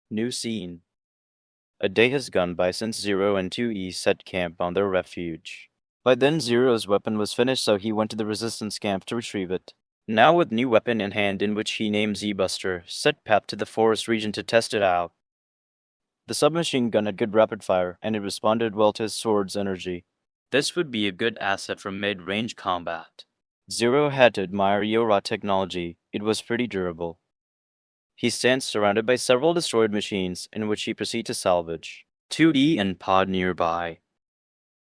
New scene. A day has gone by since Zero and 2E set camp on their refuge. By then, Zero's weapon was finished, so he went to the Resistance camp to retrieve it. Now, with new weapon in hand, in which he named Z-Buster, set path to the forest region to test it out. The submachine gun had good rapid fire, and it responded well to his sword's energy. This would be a good asset for mid-range combat. Zero had to admire YorHa technology. It was pretty durable. He stands surrounded by several destroyed machines, in which he proceeds to salvage. 2D and pod nearby.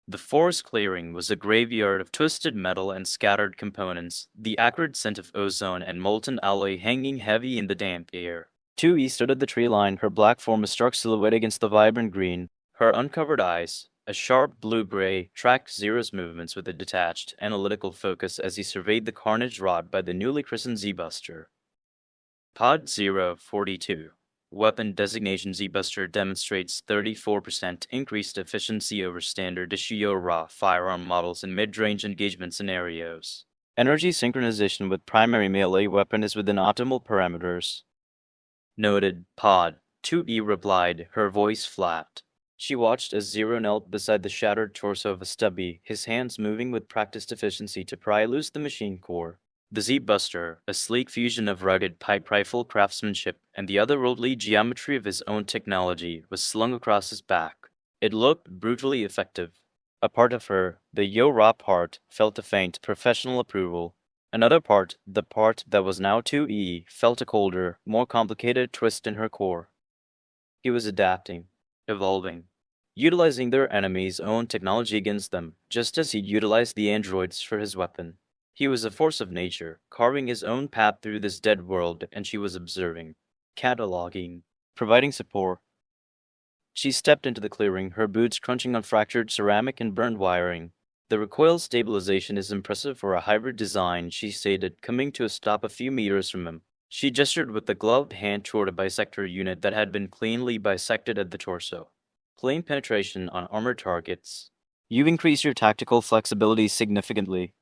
The forest clearing was a graveyard of twisted metal and scattered components, the acrid scent of ozone and molten alloy hanging heavy in the damp air. 2E stood at the tree line, her black form a stark silhouette against the vibrant green. Her uncovered eyes, a sharp blue-gray, tracked Zero's movements with a detached, analytical focus as he surveyed the carnage wrought by the newly christened Z-Buster. Pod 042. Weapon designation Z-Buster demonstrates 34% increased efficiency over standard issue YorHa firearm models in mid-range engagement scenarios. Energy synchronization with primary melee weapon is within optimal parameters. Noted. Pod 2E replied, her voice flat. She watched as Zero knelt beside the shattered torso of a stubby, his hands moving with practiced efficiency to pry loose the machine core. The Z-Buster, a sleek fusion of rugged pipe rifle craftsmanship and the otherworldly geometry of his own technology, was slung across his back. It looked brutally effective. A part of her, the YorHa part, felt a faint, professional approval. Another part, the part that was now 2E, felt a colder, more complicated twist in her core. He was adapting, evolving, utilizing their enemy's own technology against them, just as he'd utilized the androids for his weapon. He was a force of nature, carving his own path through this dead world, and she was observing, cataloging, providing support. She stepped into the clearing, her boots crunching on fractured ceramic and burned wiring. The recoil stabilization is impressive for a hybrid design, she stated, coming to a stop a few meters from him. She gestured with the gloved hand toward a bisector unit that had been cleanly bisected at the torso. Plain penetration on armored targets. You increase your tactical flexibility significantly.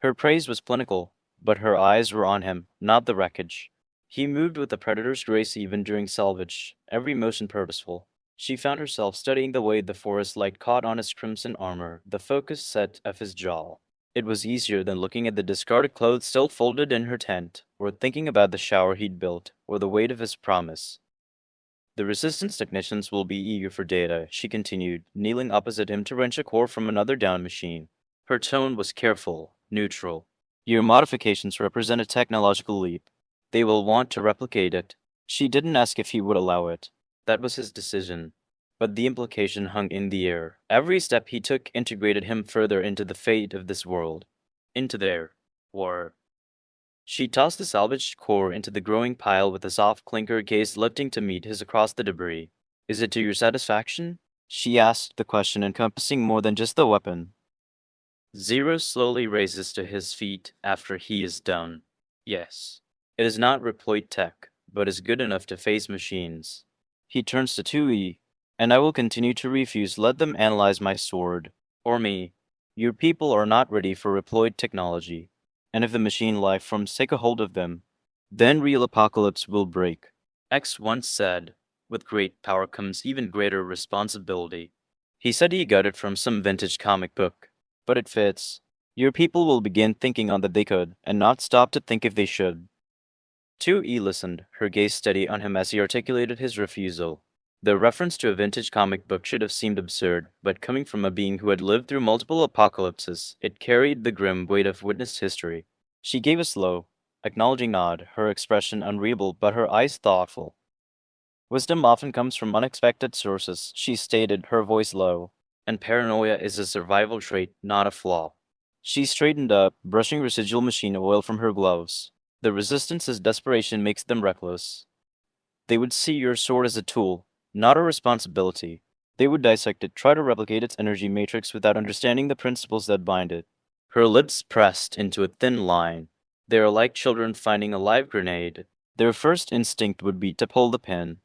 Her praise was clinical, but her eyes were on him, not the wreckage. He moved with the predator's grace even during salvage, every motion purposeful. She found herself studying the way the forest light caught on his crimson armor, the focused set of his jaw. It was easier than looking at the discarded clothes still folded in her tent, or thinking about the shower he'd built, or the weight of his promise. The resistance technicians will be eager for data, she continued, kneeling opposite him to wrench a core from another down machine. Her tone was careful, neutral. Your modifications represent a technological leap. They will want to replicate it. She didn't ask if he would allow it. That was his decision. But the implication hung in the air. Every step he took integrated him further into the fate of this world. Into their war. She tossed the salvaged core into the growing pile with a soft clinker gaze lifting to meet his across the debris. Is it to your satisfaction? She asked, the question encompassing more than just the weapon. Zero slowly raises to his feet after he is done. Yes. It is not reploid tech, but is good enough to face machines. He turns to 2E, and I will continue to refuse let them analyze my sword. Or me. Your people are not ready for reploid technology, and if the machine life forms take a hold of them, then real apocalypse will break. X once said, with great power comes even greater responsibility. He said he got it from some vintage comic book, but it fits. Your people will begin thinking on that they could, and not stop to think if they should. 2E listened, her gaze steady on him as he articulated his refusal. The reference to a vintage comic book should have seemed absurd, but coming from a being who had lived through multiple apocalypses, it carried the grim weight of witnessed history. She gave a slow, acknowledging nod, her expression unreadable but her eyes thoughtful. Wisdom often comes from unexpected sources, she stated, her voice low, and paranoia is a survival trait, not a flaw. She straightened up, brushing residual machine oil from her gloves. The resistance's desperation makes them reckless. They would see your sword as a tool, not a responsibility. They would dissect it, try to replicate its energy matrix without understanding the principles that bind it. Her lips pressed into a thin line. They are like children finding a live grenade. Their first instinct would be to pull the pin.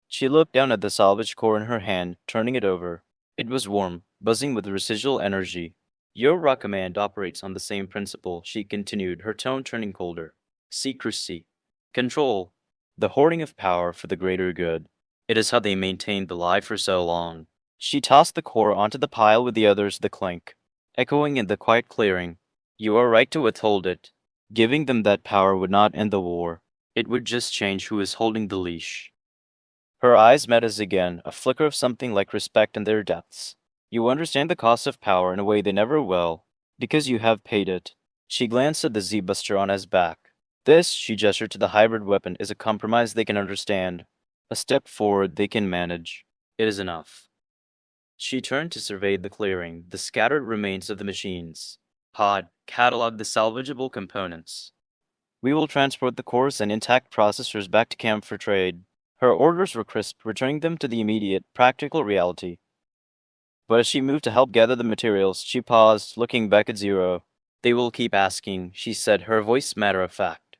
She looked down at the salvage core in her hand, turning it over. It was warm, buzzing with residual energy. YorHa Command operates on the same principle, she continued, her tone turning colder. Secrecy. Control. The hoarding of power for the greater good. It is how they maintained the lie for so long. She tossed the core onto the pile with the others, the clink, echoing in the quiet clearing. You are right to withhold it. Giving them that power would not end the war. It would just change who is holding the leash. Her eyes met his again, a flicker of something like respect in their depths. You understand the cost of power in a way they never will, because you have paid it. She glanced at the Z-Buster on his back. This, she gestured to the hybrid weapon, is a compromise they can understand. A step forward they can manage. It is enough. She turned to survey the clearing, the scattered remains of the machines. Pod, catalog the salvageable components. We will transport the cores and intact processors back to camp for trade. Her orders were crisp, returning them to the immediate, practical reality. But as she moved to help gather the materials, she paused, looking back at Zero. They will keep asking, she said, her voice matter of fact.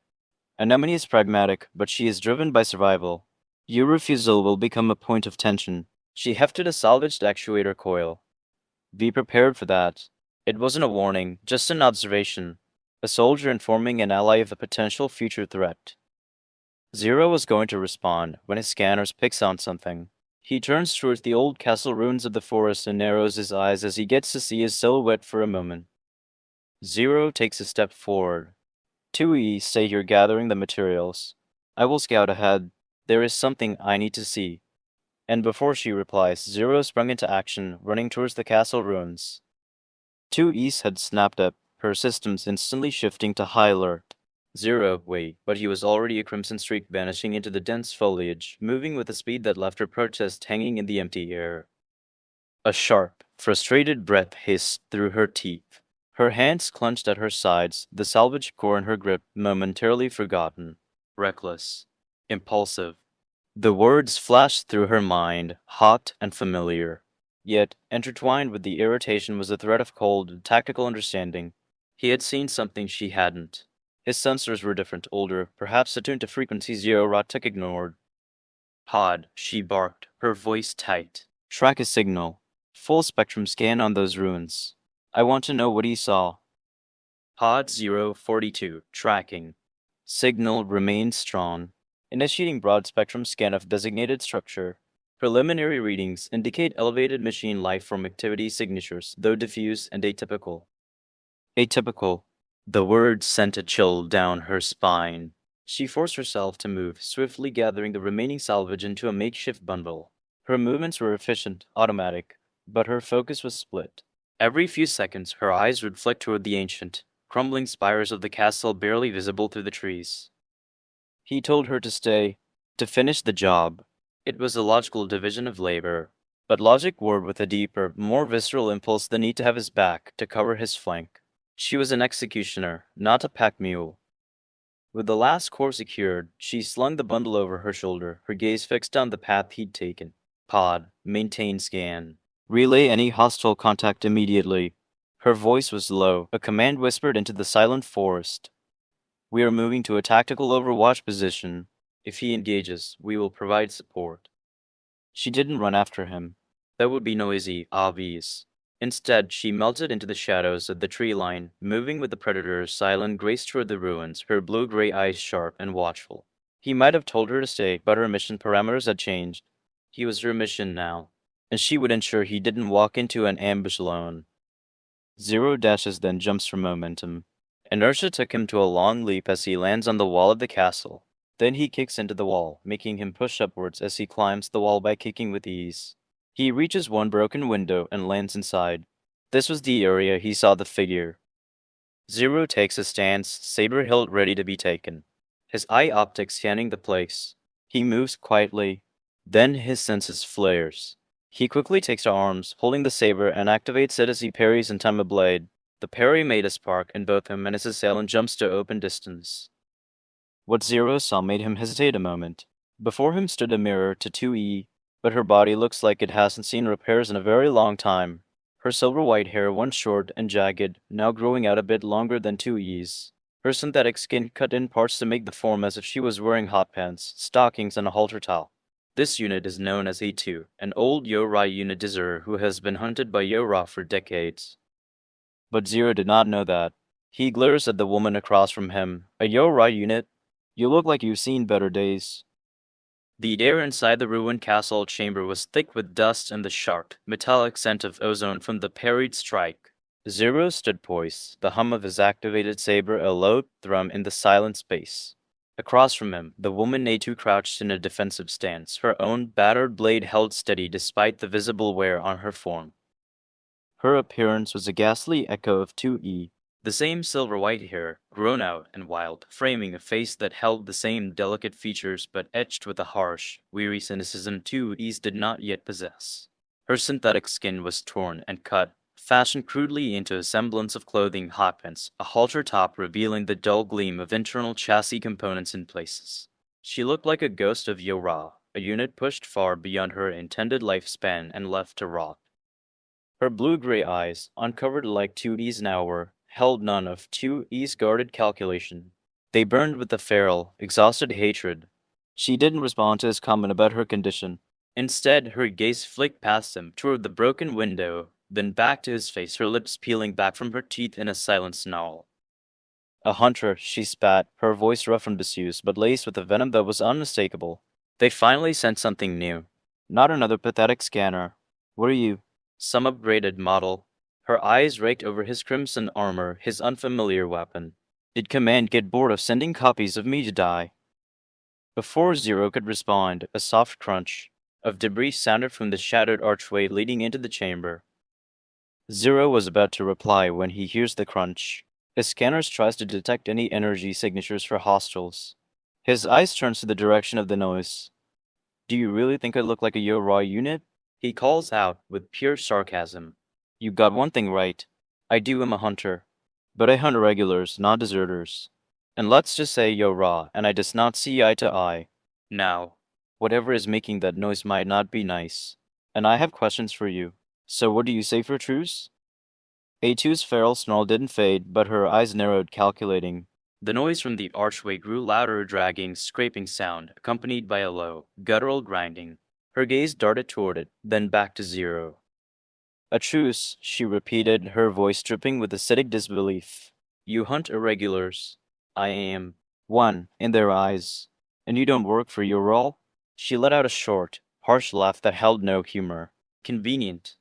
Anemone is pragmatic, but she is driven by survival. Your refusal will become a point of tension. She hefted a salvaged actuator coil. Be prepared for that. It wasn't a warning, just an observation. A soldier informing an ally of a potential future threat. Zero was going to respond when his scanners picks on something. He turns towards the old castle ruins of the forest and narrows his eyes as he gets to see his silhouette for a moment. Zero takes a step forward. 2E, stay here gathering the materials. I will scout ahead. There is something I need to see. And before she replies, Zero sprung into action, running towards the castle ruins. 2E's had snapped up, her systems instantly shifting to high alert. Zero, wait, but he was already a crimson streak vanishing into the dense foliage, moving with a speed that left her protest hanging in the empty air. A sharp, frustrated breath hissed through her teeth. Her hands clenched at her sides, the salvage core in her grip momentarily forgotten. Reckless. Impulsive. The words flashed through her mind, hot and familiar. Yet, intertwined with the irritation was a thread of cold, tactical understanding. He had seen something she hadn't. His sensors were different, older, perhaps attuned to frequencies YorHa took ignored. Pod, she barked, her voice tight. Track a signal. Full spectrum scan on those ruins. I want to know what he saw. Pod 042, tracking. Signal remains strong. Initiating broad spectrum scan of designated structure. Preliminary readings indicate elevated machine life form activity signatures, though diffuse and atypical. Atypical. The word sent a chill down her spine. She forced herself to move, swiftly gathering the remaining salvage into a makeshift bundle. Her movements were efficient, automatic, but her focus was split. Every few seconds, her eyes would flick toward the ancient, crumbling spires of the castle barely visible through the trees. He told her to stay, to finish the job. It was a logical division of labor, but logic warred with a deeper, more visceral impulse, the need to have his back, to cover his flank. She was an executioner, not a pack mule. With the last core secured, she slung the bundle over her shoulder, her gaze fixed on the path he'd taken. Pod, maintain scan. Relay any hostile contact immediately. Her voice was low, a command whispered into the silent forest. We are moving to a tactical overwatch position. If he engages, we will provide support. She didn't run after him. That would be noisy, obvious. Instead, she melted into the shadows of the tree line, moving with the predator's silent grace toward the ruins, her blue-gray eyes sharp and watchful. He might have told her to stay, but her mission parameters had changed. He was her mission now, and she would ensure he didn't walk into an ambush alone. Zero dashes, then jumps for momentum. Inertia took him to a long leap as he lands on the wall of the castle. Then he kicks into the wall, making him push upwards as he climbs the wall by kicking with ease. He reaches one broken window and lands inside. This was the area he saw the figure. Zero takes a stance, saber hilt ready to be taken. His eye optic scanning the place. He moves quietly. Then his senses flares. He quickly takes to arms, holding the saber, and activates it as he parries in time of blade. The parry made a spark, and both him and his assailant jumps to open distance. What Zero saw made him hesitate a moment. Before him stood a mirror to 2E, but her body looks like it hasn't seen repairs in a very long time. Her silver-white hair, once short and jagged, now growing out a bit longer than 2E's. Her synthetic skin cut in parts to make the form as if she was wearing hot pants, stockings, and a halter top. This unit is known as A2, an old YorHa unit deserter who has been hunted by YorHa for decades. But Zero did not know that. He glares at the woman across from him. A YorHa unit? You look like you've seen better days. The air inside the ruined castle chamber was thick with dust and the sharp, metallic scent of ozone from the parried strike. Zero stood poised, the hum of his activated saber a low thrum in the silent space. Across from him, the woman A2 crouched in a defensive stance, her own battered blade held steady despite the visible wear on her form. Her appearance was a ghastly echo of 2E, the same silver-white hair, grown out and wild, framing a face that held the same delicate features but etched with a harsh, weary cynicism 2Es did not yet possess. Her synthetic skin was torn and cut, fashioned crudely into a semblance of clothing hotpants, a halter top revealing the dull gleam of internal chassis components in places. She looked like a ghost of YorHa, a unit pushed far beyond her intended lifespan and left to rot. Her blue-gray eyes, uncovered like 2E's now were, held none of 2E's guarded calculation. They burned with a feral, exhausted hatred. She didn't respond to his comment about her condition. Instead, her gaze flicked past him, toward the broken window, then back to his face, her lips peeling back from her teeth in a silent snarl. A hunter, she spat, her voice rough from disuse, but laced with a venom that was unmistakable. They finally sent something new. Not another pathetic scanner. What are you? Some upgraded model. Her eyes raked over his crimson armor, his unfamiliar weapon. Did Command get bored of sending copies of me to die? Before Zero could respond, a soft crunch of debris sounded from the shattered archway leading into the chamber. Zero was about to reply when he hears the crunch. His scanners tries to detect any energy signatures for hostiles. His eyes turns to the direction of the noise. Do you really think I look like a YorHa unit? He calls out with pure sarcasm. You got one thing right. I am a hunter. But I hunt regulars, not deserters. And let's just say YorHa, and I does not see eye to eye. Now, whatever is making that noise might not be nice. And I have questions for you. So what do you say for truce? A2's feral snarl didn't fade, but her eyes narrowed, calculating. The noise from the archway grew louder, a dragging, scraping sound, accompanied by a low, guttural grinding. Her gaze darted toward it, then back to Zero. A truce, she repeated, her voice dripping with acidic disbelief. You hunt irregulars. I am one in their eyes. And you don't work for your role? She let out a short, harsh laugh that held no humor. Convenient.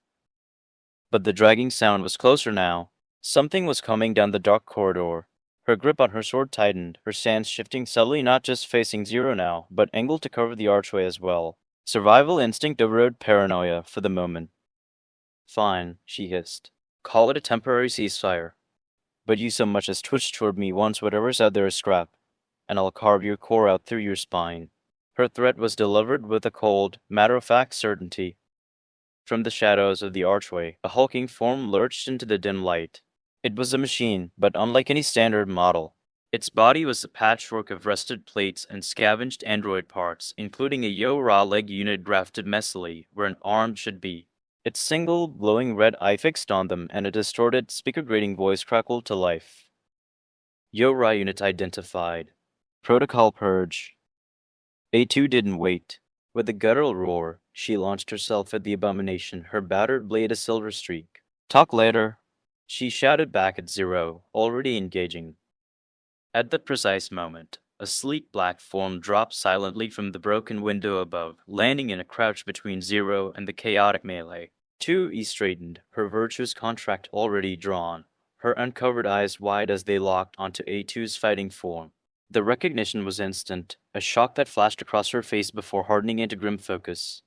But the dragging sound was closer now. Something was coming down the dark corridor. Her grip on her sword tightened, her stance shifting subtly, not just facing Zero now, but angled to cover the archway as well. Survival instinct overrode paranoia for the moment. Fine, she hissed. Call it a temporary ceasefire. But you so much as twitch toward me once whatever's out there is scrap, and I'll carve your core out through your spine. Her threat was delivered with a cold, matter-of-fact certainty. From the shadows of the archway, a hulking form lurched into the dim light. It was a machine, but unlike any standard model. Its body was a patchwork of rusted plates and scavenged android parts, including a YorHa leg unit grafted messily where an arm should be. Its single, glowing red eye fixed on them, and a distorted, speaker-grating voice crackled to life. YorHa unit identified. Protocol purge. A2 didn't wait. With a guttural roar, she launched herself at the abomination, her battered blade a silver streak. Talk later, she shouted back at Zero, already engaging. At that precise moment, a sleek black form dropped silently from the broken window above, landing in a crouch between Zero and the chaotic melee. 2E straightened, her virtuous contract already drawn, her uncovered eyes wide as they locked onto A2's fighting form. The recognition was instant, a shock that flashed across her face before hardening into grim focus.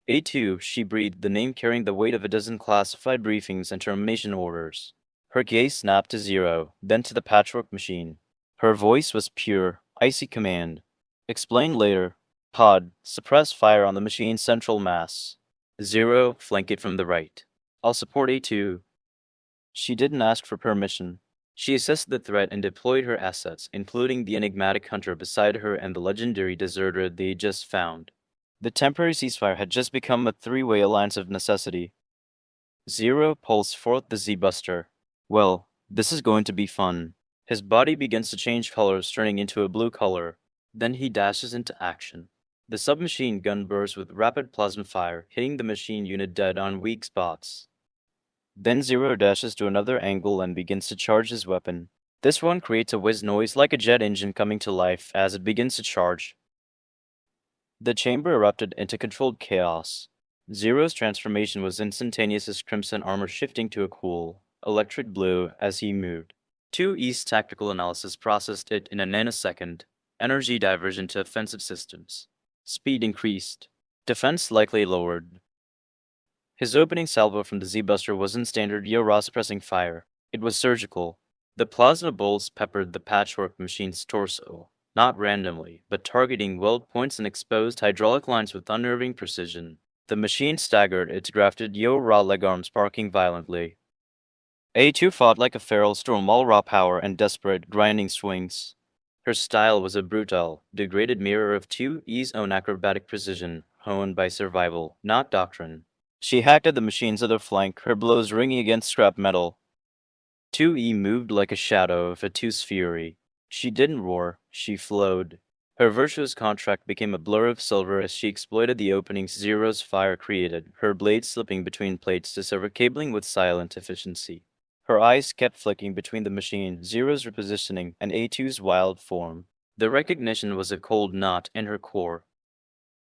A2, she breathed, the name carrying the weight of a dozen classified briefings and termination orders. Her gaze snapped to Zero, then to the patchwork machine. Her voice was pure, icy command. Explain later. Pod, suppress fire on the machine's central mass. Zero, flank it from the right. I'll support A2. She didn't ask for permission. She assessed the threat and deployed her assets, including the enigmatic hunter beside her and the legendary deserter they just found. The temporary ceasefire had just become a three-way alliance of necessity. Zero pulsed forth the Z-Buster. Well, this is going to be fun. His body begins to change colors, turning into a blue color. Then he dashes into action. The submachine gun bursts with rapid plasma fire, hitting the machine unit dead on weak spots. Then Zero dashes to another angle and begins to charge his weapon. This one creates a whiz noise like a jet engine coming to life as it begins to charge. The chamber erupted into controlled chaos. Zero's transformation was instantaneous, his crimson armor shifting to a cool, electric blue as he moved. 2E's tactical analysis processed it in a nanosecond. Energy diversion to offensive systems. Speed increased. Defense likely lowered. His opening salvo from the Z-Buster wasn't standard YorHa suppressing fire. It was surgical. The plasma bolts peppered the patchwork machine's torso, not randomly, but targeting weld points and exposed hydraulic lines with unnerving precision. The machine staggered, its grafted YorHa leg arms barking violently. A2 fought like a feral storm, all raw power and desperate, grinding swings. Her style was a brutal, degraded mirror of 2E's own acrobatic precision, honed by survival, not doctrine. She hacked at the machine's other flank, her blows ringing against scrap metal. 2E moved like a shadow of Atu's fury. She didn't roar, she flowed. Her virtuous contract became a blur of silver as she exploited the openings Zero's fire created, her blades slipping between plates to sever cabling with silent efficiency. Her eyes kept flicking between the machine, Zero's repositioning, and A2's wild form. The recognition was a cold knot in her core.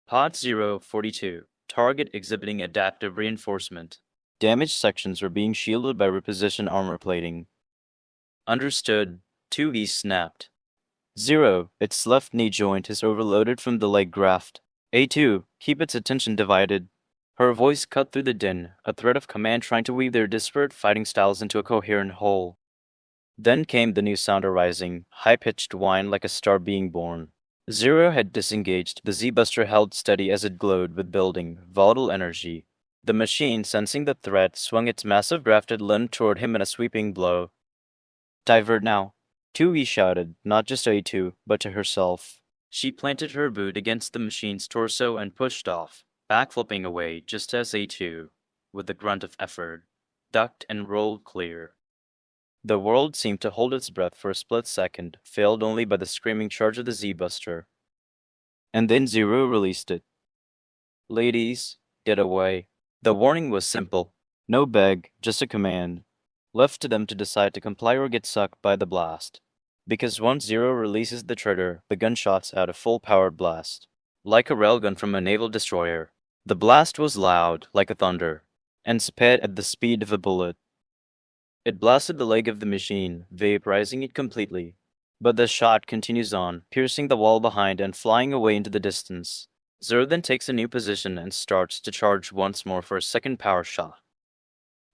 Pod 042. Target exhibiting adaptive reinforcement. Damaged sections were being shielded by repositioned armor plating. Understood. 2E snapped. Zero, its left knee joint is overloaded from the leg graft. A2, keep its attention divided. Her voice cut through the din, a thread of command trying to weave their disparate fighting styles into a coherent whole. Then came the new sound arising, high-pitched whine like a star being born. Zero had disengaged, the Z-Buster held steady as it glowed with building, volatile energy. The machine, sensing the threat, swung its massive grafted limb toward him in a sweeping blow. Divert now. 2E shouted, not just A2, but to herself. She planted her boot against the machine's torso and pushed off, backflipping away just as A2, with a grunt of effort, ducked and rolled clear. The world seemed to hold its breath for a split second, failed only by the screaming charge of the Z-Buster. And then Zero released it. Ladies, get away. The warning was simple. No beg, just a command. Left to them to decide to comply or get sucked by the blast. Because once Zero releases the trigger, the gun shots out a full-powered blast. Like a railgun from a naval destroyer. The blast was loud, like a thunder, and sped at the speed of a bullet. It blasted the leg of the machine, vaporizing it completely. But the shot continues on, piercing the wall behind and flying away into the distance. Zero then takes a new position and starts to charge once more for a second power shot.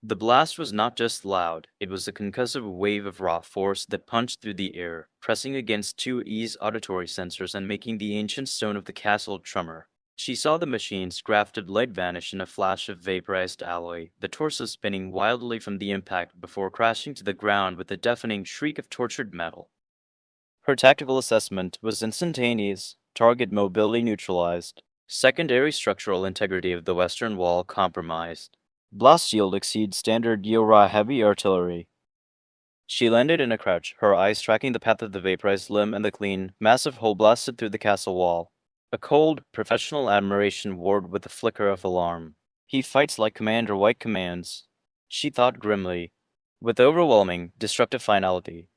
The blast was not just loud, it was a concussive wave of raw force that punched through the air, pressing against 2E's auditory sensors and making the ancient stone of the castle tremor. She saw the machine's grafted leg vanish in a flash of vaporized alloy, the torso spinning wildly from the impact before crashing to the ground with a deafening shriek of tortured metal. Her tactical assessment was instantaneous, target mobility neutralized, secondary structural integrity of the western wall compromised. Blast yield exceeds standard YorHa heavy artillery. She landed in a crouch, her eyes tracking the path of the vaporized limb and the clean, massive hole blasted through the castle wall. A cold, professional admiration warred with a flicker of alarm. He fights like Commander White commands, she thought grimly, with overwhelming, destructive finality.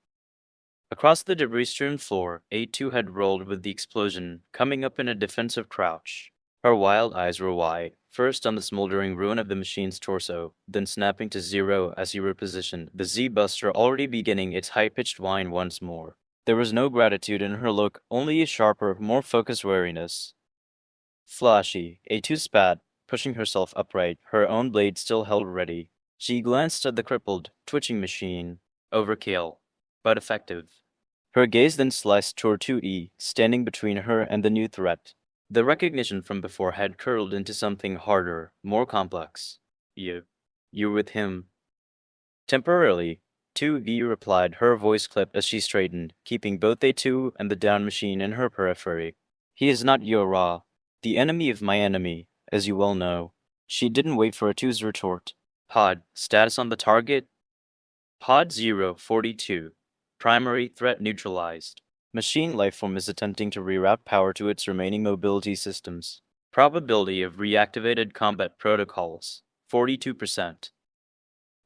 Across the debris-strewn floor, A2 had rolled with the explosion, coming up in a defensive crouch. Her wild eyes were wide, first on the smoldering ruin of the machine's torso, then snapping to Zero as he repositioned, the Z-Buster already beginning its high-pitched whine once more. There was no gratitude in her look, only a sharper, more focused wariness. Flashy, A2 spat, pushing herself upright, her own blade still held ready. She glanced at the crippled, twitching machine. Overkill, but effective. Her gaze then sliced toward 2E, standing between her and the new threat. The recognition from before had curled into something harder, more complex. You're with him. Temporarily, 2E replied, her voice clipped as she straightened, keeping both A2 and the down machine in her periphery. He is not YorHa, the enemy of my enemy, as you well know. She didn't wait for A2's retort. Pod, status on the target? Pod 042. Primary threat neutralized. Machine lifeform is attempting to reroute power to its remaining mobility systems. Probability of reactivated combat protocols, 42%.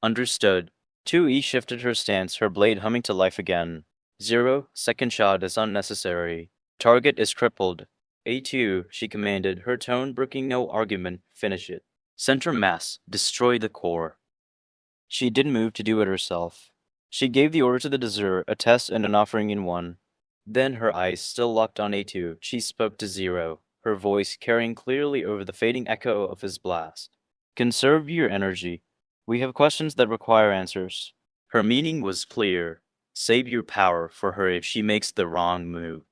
Understood. 2E shifted her stance, her blade humming to life again. 0, second shot is unnecessary. Target is crippled. A2, she commanded, her tone brooking no argument. Finish it. Center mass. Destroy the core. She didn't move to do it herself. She gave the order to the deserter, a test and an offering in one. Then, her eyes still locked on A2, she spoke to Zero, her voice carrying clearly over the fading echo of his blast. Conserve your energy. We have questions that require answers. Her meaning was clear. Save your power for her if she makes the wrong move.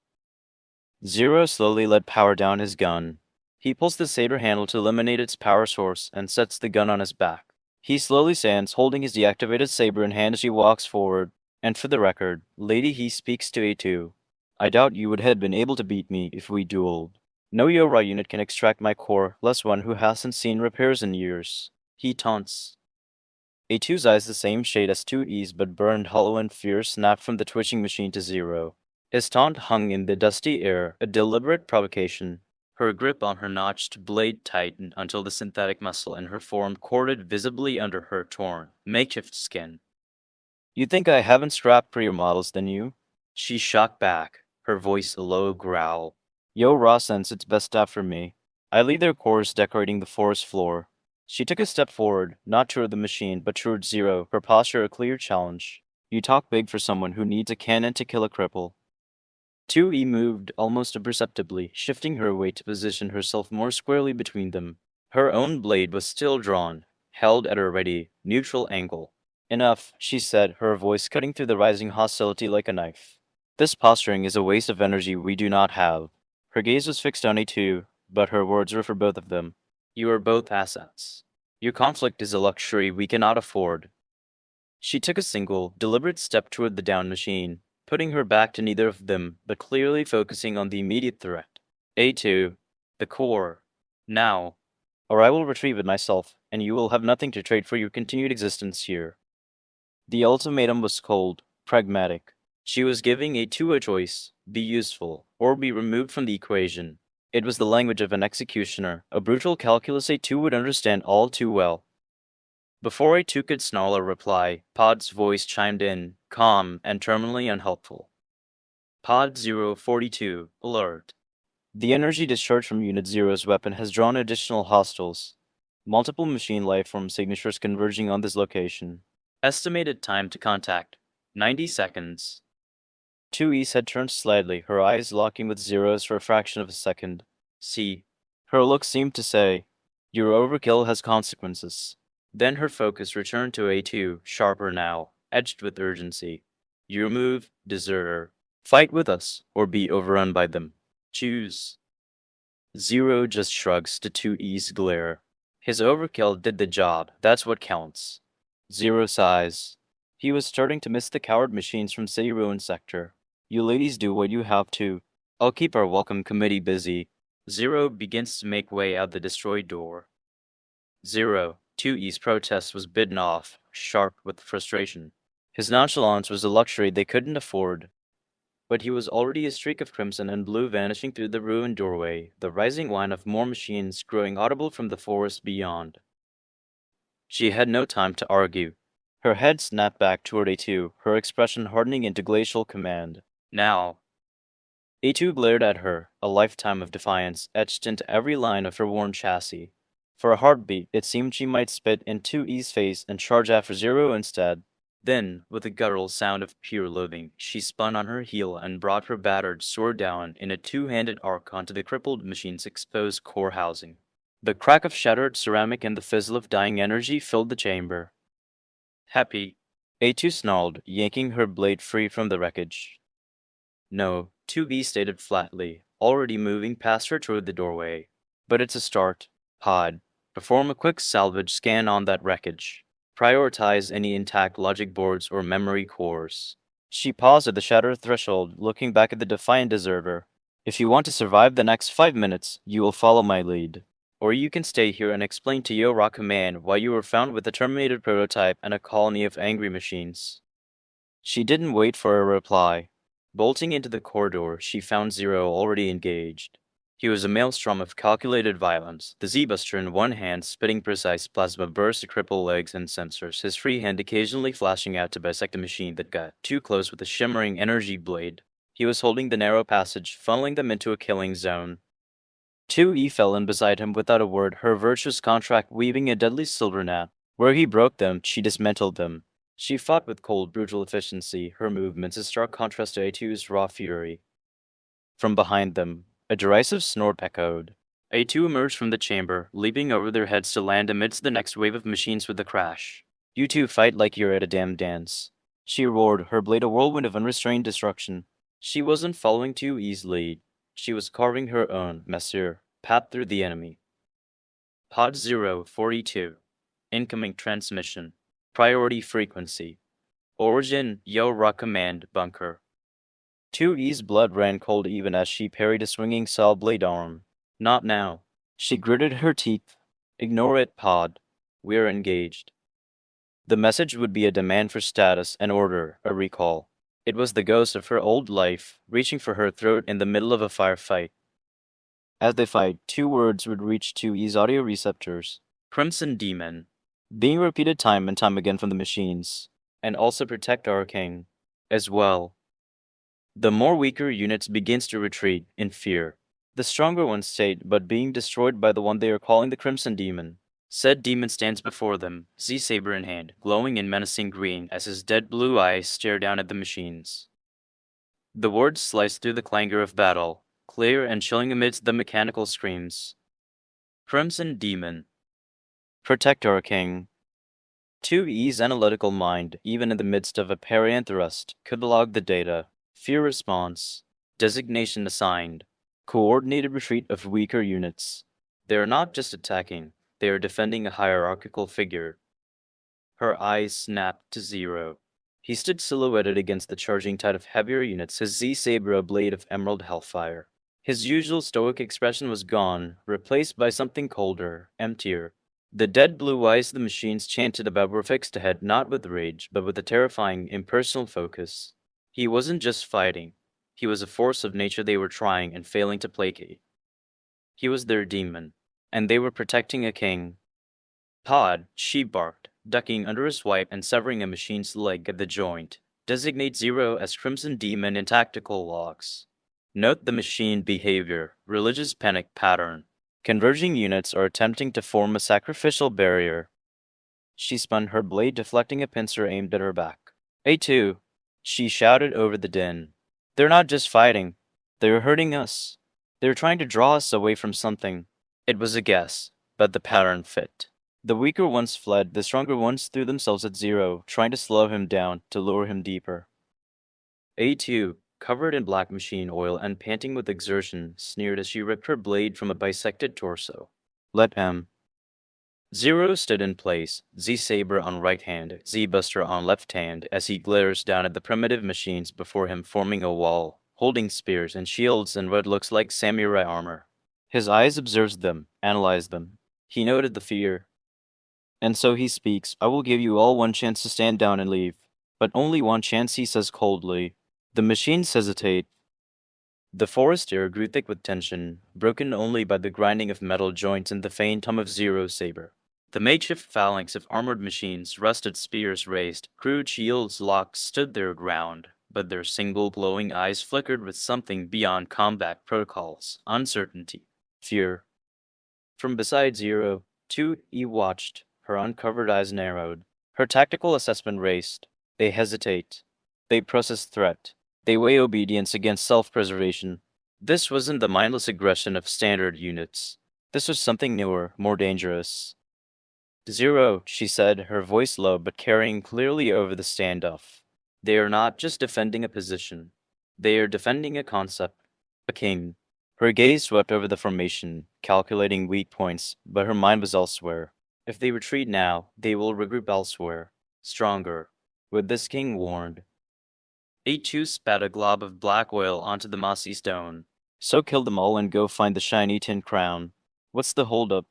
Zero slowly let power down his gun. He pulls the saber handle to eliminate its power source and sets the gun on his back. He slowly stands, holding his deactivated saber in hand as he walks forward. And for the record, lady, he speaks to A2. I doubt you would have been able to beat me if we dueled. No YorHa unit can extract my core, less one who hasn't seen repairs in years. He taunts. A2's eyes the same shade as 2E's but burned hollow and fierce snapped from the twitching machine to Zero. His taunt hung in the dusty air, a deliberate provocation. Her grip on her notched blade tightened until the synthetic muscle in her forearm corded visibly under her torn, makeshift skin. You think I haven't scrapped prettier models than you? She shocked back, her voice a low growl. YorHa sends its best after me. I leave their cores decorating the forest floor. She took a step forward, not toward the machine, but toward Zero, her posture a clear challenge. You talk big for someone who needs a cannon to kill a cripple. 2E moved almost imperceptibly, shifting her weight to position herself more squarely between them. Her own blade was still drawn, held at a ready, neutral angle. Enough, she said, her voice cutting through the rising hostility like a knife. This posturing is a waste of energy we do not have. Her gaze was fixed on A2, but her words were for both of them. You are both assets. Your conflict is a luxury we cannot afford. She took a single, deliberate step toward the down machine, putting her back to neither of them, but clearly focusing on the immediate threat. A2, the core. Now. Or I will retrieve it myself, and you will have nothing to trade for your continued existence here. The ultimatum was cold, pragmatic. She was giving A2 a choice, be useful, or be removed from the equation. It was the language of an executioner, a brutal calculus A2 would understand all too well. Before A2 could snarl a reply, Pod's voice chimed in, calm and terminally unhelpful. Pod 042, alert. The energy discharge from Unit Zero's weapon has drawn additional hostiles. Multiple machine lifeform signatures converging on this location. Estimated time to contact, 90 seconds. 2E's had turned slightly, her eyes locking with Zero's for a fraction of a second. See. Her look seemed to say, your overkill has consequences. Then her focus returned to A2, sharper now, edged with urgency. Your move, deserter. Fight with us, or be overrun by them. Choose. Zero just shrugs to 2E's glare. His overkill did the job, that's what counts. Zero sighs. He was starting to miss the coward machines from City Ruin Sector. You ladies do what you have to. I'll keep our welcome committee busy. Zero begins to make way out the destroyed door. Zero, 2E's protest was bitten off, sharp with frustration. His nonchalance was a luxury they couldn't afford. But he was already a streak of crimson and blue vanishing through the ruined doorway, the rising line of more machines growing audible from the forest beyond. She had no time to argue. Her head snapped back toward A2, her expression hardening into glacial command. Now. A2 glared at her, a lifetime of defiance etched into every line of her worn chassis. For a heartbeat, it seemed she might spit in 2E's face and charge after Zero instead. Then, with a guttural sound of pure loathing, she spun on her heel and brought her battered sword down in a two-handed arc onto the crippled machine's exposed core housing. The crack of shattered ceramic and the fizzle of dying energy filled the chamber. Happy, A2 snarled, yanking her blade free from the wreckage. No, 2B stated flatly, already moving past her toward the doorway. But it's a start. Pod, perform a quick salvage scan on that wreckage. Prioritize any intact logic boards or memory cores. She paused at the shattered threshold, looking back at the defiant deserter. If you want to survive the next 5 minutes, you will follow my lead. Or you can stay here and explain to YorHa Command why you were found with a terminated prototype and a colony of angry machines. She didn't wait for a reply. Bolting into the corridor, she found Zero already engaged. He was a maelstrom of calculated violence, the Z-Buster in one hand spitting precise plasma bursts to cripple legs and sensors, his free hand occasionally flashing out to bisect a machine that got too close with a shimmering energy blade. He was holding the narrow passage, funneling them into a killing zone. 2E fell in beside him without a word, her virtuous contract weaving a deadly silver net. Where he broke them, she dismantled them. She fought with cold, brutal efficiency, her movements a stark contrast to A2's raw fury. From behind them, a derisive snort echoed. A2 emerged from the chamber, leaping over their heads to land amidst the next wave of machines with a crash. You two fight like you're at a damn dance. She roared, her blade a whirlwind of unrestrained destruction. She wasn't following 2E's lead. She was carving her own, monsieur, path through the enemy. Pod 042. Incoming transmission. Priority frequency. Origin YorHa Command Bunker. 2E's blood ran cold even as she parried a swinging saw blade arm. Not now. She gritted her teeth. Ignore it, Pod. We're engaged. The message would be a demand for status, an order, a recall. It was the ghost of her old life, reaching for her throat in the middle of a firefight. As they fight, two words would reach 2E's audio receptors. Crimson Demon. Being repeated time and time again from the machines. And also protect our king. As well. The more weaker units begins to retreat, in fear. The stronger ones stayed, but being destroyed by the one they are calling the Crimson Demon. Said demon stands before them, Z-saber in hand, glowing in menacing green as his dead blue eyes stare down at the machines. The words slice through the clangor of battle, clear and chilling amidst the mechanical screams. Crimson Demon. Protect our king. 2E's analytical mind, even in the midst of a parry thrust, could log the data. Fear response. Designation assigned. Coordinated retreat of weaker units. They are not just attacking, they are defending a hierarchical figure. Her eyes snapped to zero. He stood silhouetted against the charging tide of heavier units, his Z-saber a blade of emerald hellfire. His usual stoic expression was gone, replaced by something colder, emptier. The dead blue eyes the machines chanted about were fixed ahead not with rage, but with a terrifying, impersonal focus. He wasn't just fighting. He was a force of nature they were trying and failing to placate. He was their demon, and they were protecting a king. Pod, she barked, ducking under his swipe and severing a machine's leg at the joint. Designate 0 as Crimson Demon in tactical logs. Note the machine behavior, religious panic pattern. Converging units are attempting to form a sacrificial barrier. She spun her blade, deflecting a pincer aimed at her back. A2, she shouted over the din. They're not just fighting. They're hurting us. They're trying to draw us away from something. It was a guess, but the pattern fit. The weaker ones fled, the stronger ones threw themselves at 0, trying to slow him down, to lure him deeper. A2, covered in black machine oil and panting with exertion, sneered as she ripped her blade from a bisected torso. Let him. 0 stood in place, Z-saber on right hand, Z-buster on left hand, as he glares down at the primitive machines before him forming a wall, holding spears and shields and what looks like samurai armor. His eyes observed them, analyzed them. He noted the fear. And so he speaks, I will give you all one chance to stand down and leave. But only one chance, he says coldly. The machines hesitate. The forest air grew thick with tension, broken only by the grinding of metal joints and the faint hum of 0's saber. The makeshift phalanx of armored machines, rusted spears raised, crude shields locked, stood their ground, but their single glowing eyes flickered with something beyond combat protocols, uncertainty, fear. From beside 0, 2E watched, her uncovered eyes narrowed. Her tactical assessment raced. They hesitate. They process threat. They weigh obedience against self-preservation. This wasn't the mindless aggression of standard units. This was something newer, more dangerous. 0, she said, her voice low but carrying clearly over the standoff. They are not just defending a position. They are defending a concept, a king. Her gaze swept over the formation, calculating weak points, but her mind was elsewhere. If they retreat now, they will regroup elsewhere, stronger, with this king warned. A2 spat a glob of black oil onto the mossy stone. So kill them all and go find the shiny tin crown. What's the holdup?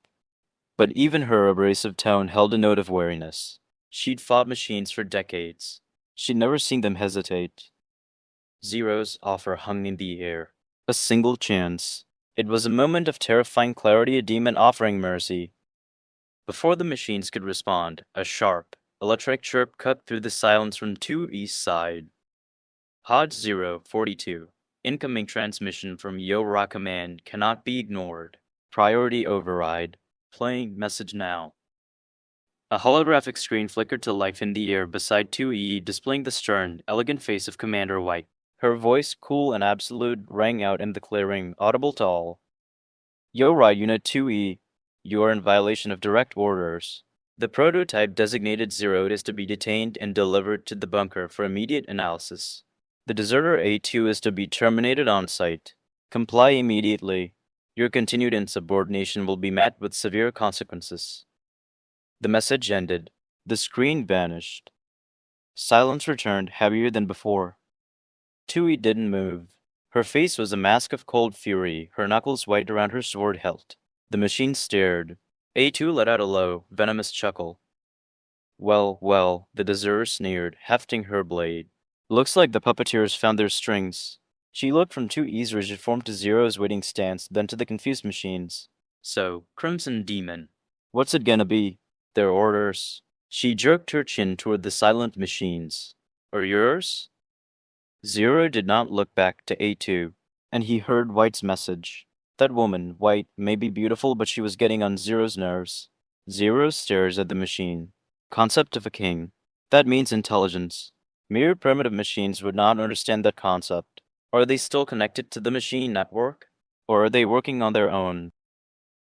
But even her abrasive tone held a note of wariness. She'd fought machines for decades. She'd never seen them hesitate. 0's offer hung in the air. A single chance. It was a moment of terrifying clarity, a demon offering mercy. Before the machines could respond, a sharp, electric chirp cut through the silence from 2E's side. Pod 042. Incoming transmission from YorHa Command cannot be ignored. Priority override. Playing message now. A holographic screen flickered to life in the air beside 2E, displaying the stern, elegant face of Commander White. Her voice, cool and absolute, rang out in the clearing, audible to all. YorHa Unit 2E, you are in violation of direct orders. The prototype designated Zero is to be detained and delivered to the bunker for immediate analysis. The deserter A2 is to be terminated on site. Comply immediately. Your continued insubordination will be met with severe consequences. The message ended. The screen vanished. Silence returned, heavier than before. Tui didn't move. Her face was a mask of cold fury, her knuckles white around her sword hilt. The machine stared. A2 let out a low, venomous chuckle. Well, well, the deserter sneered, hefting her blade. Looks like the puppeteers found their strings. She looked from 2E's rigid form to Zero's waiting stance, then to the confused machines. So, Crimson Demon. What's it gonna be? Their orders. She jerked her chin toward the silent machines. Or yours? Zero did not look back to A2, and he heard White's message. That woman, White, may be beautiful, but she was getting on Zero's nerves. Zero stares at the machine. Concept of a king. That means intelligence. Mere primitive machines would not understand that concept. Are they still connected to the machine network? Or are they working on their own?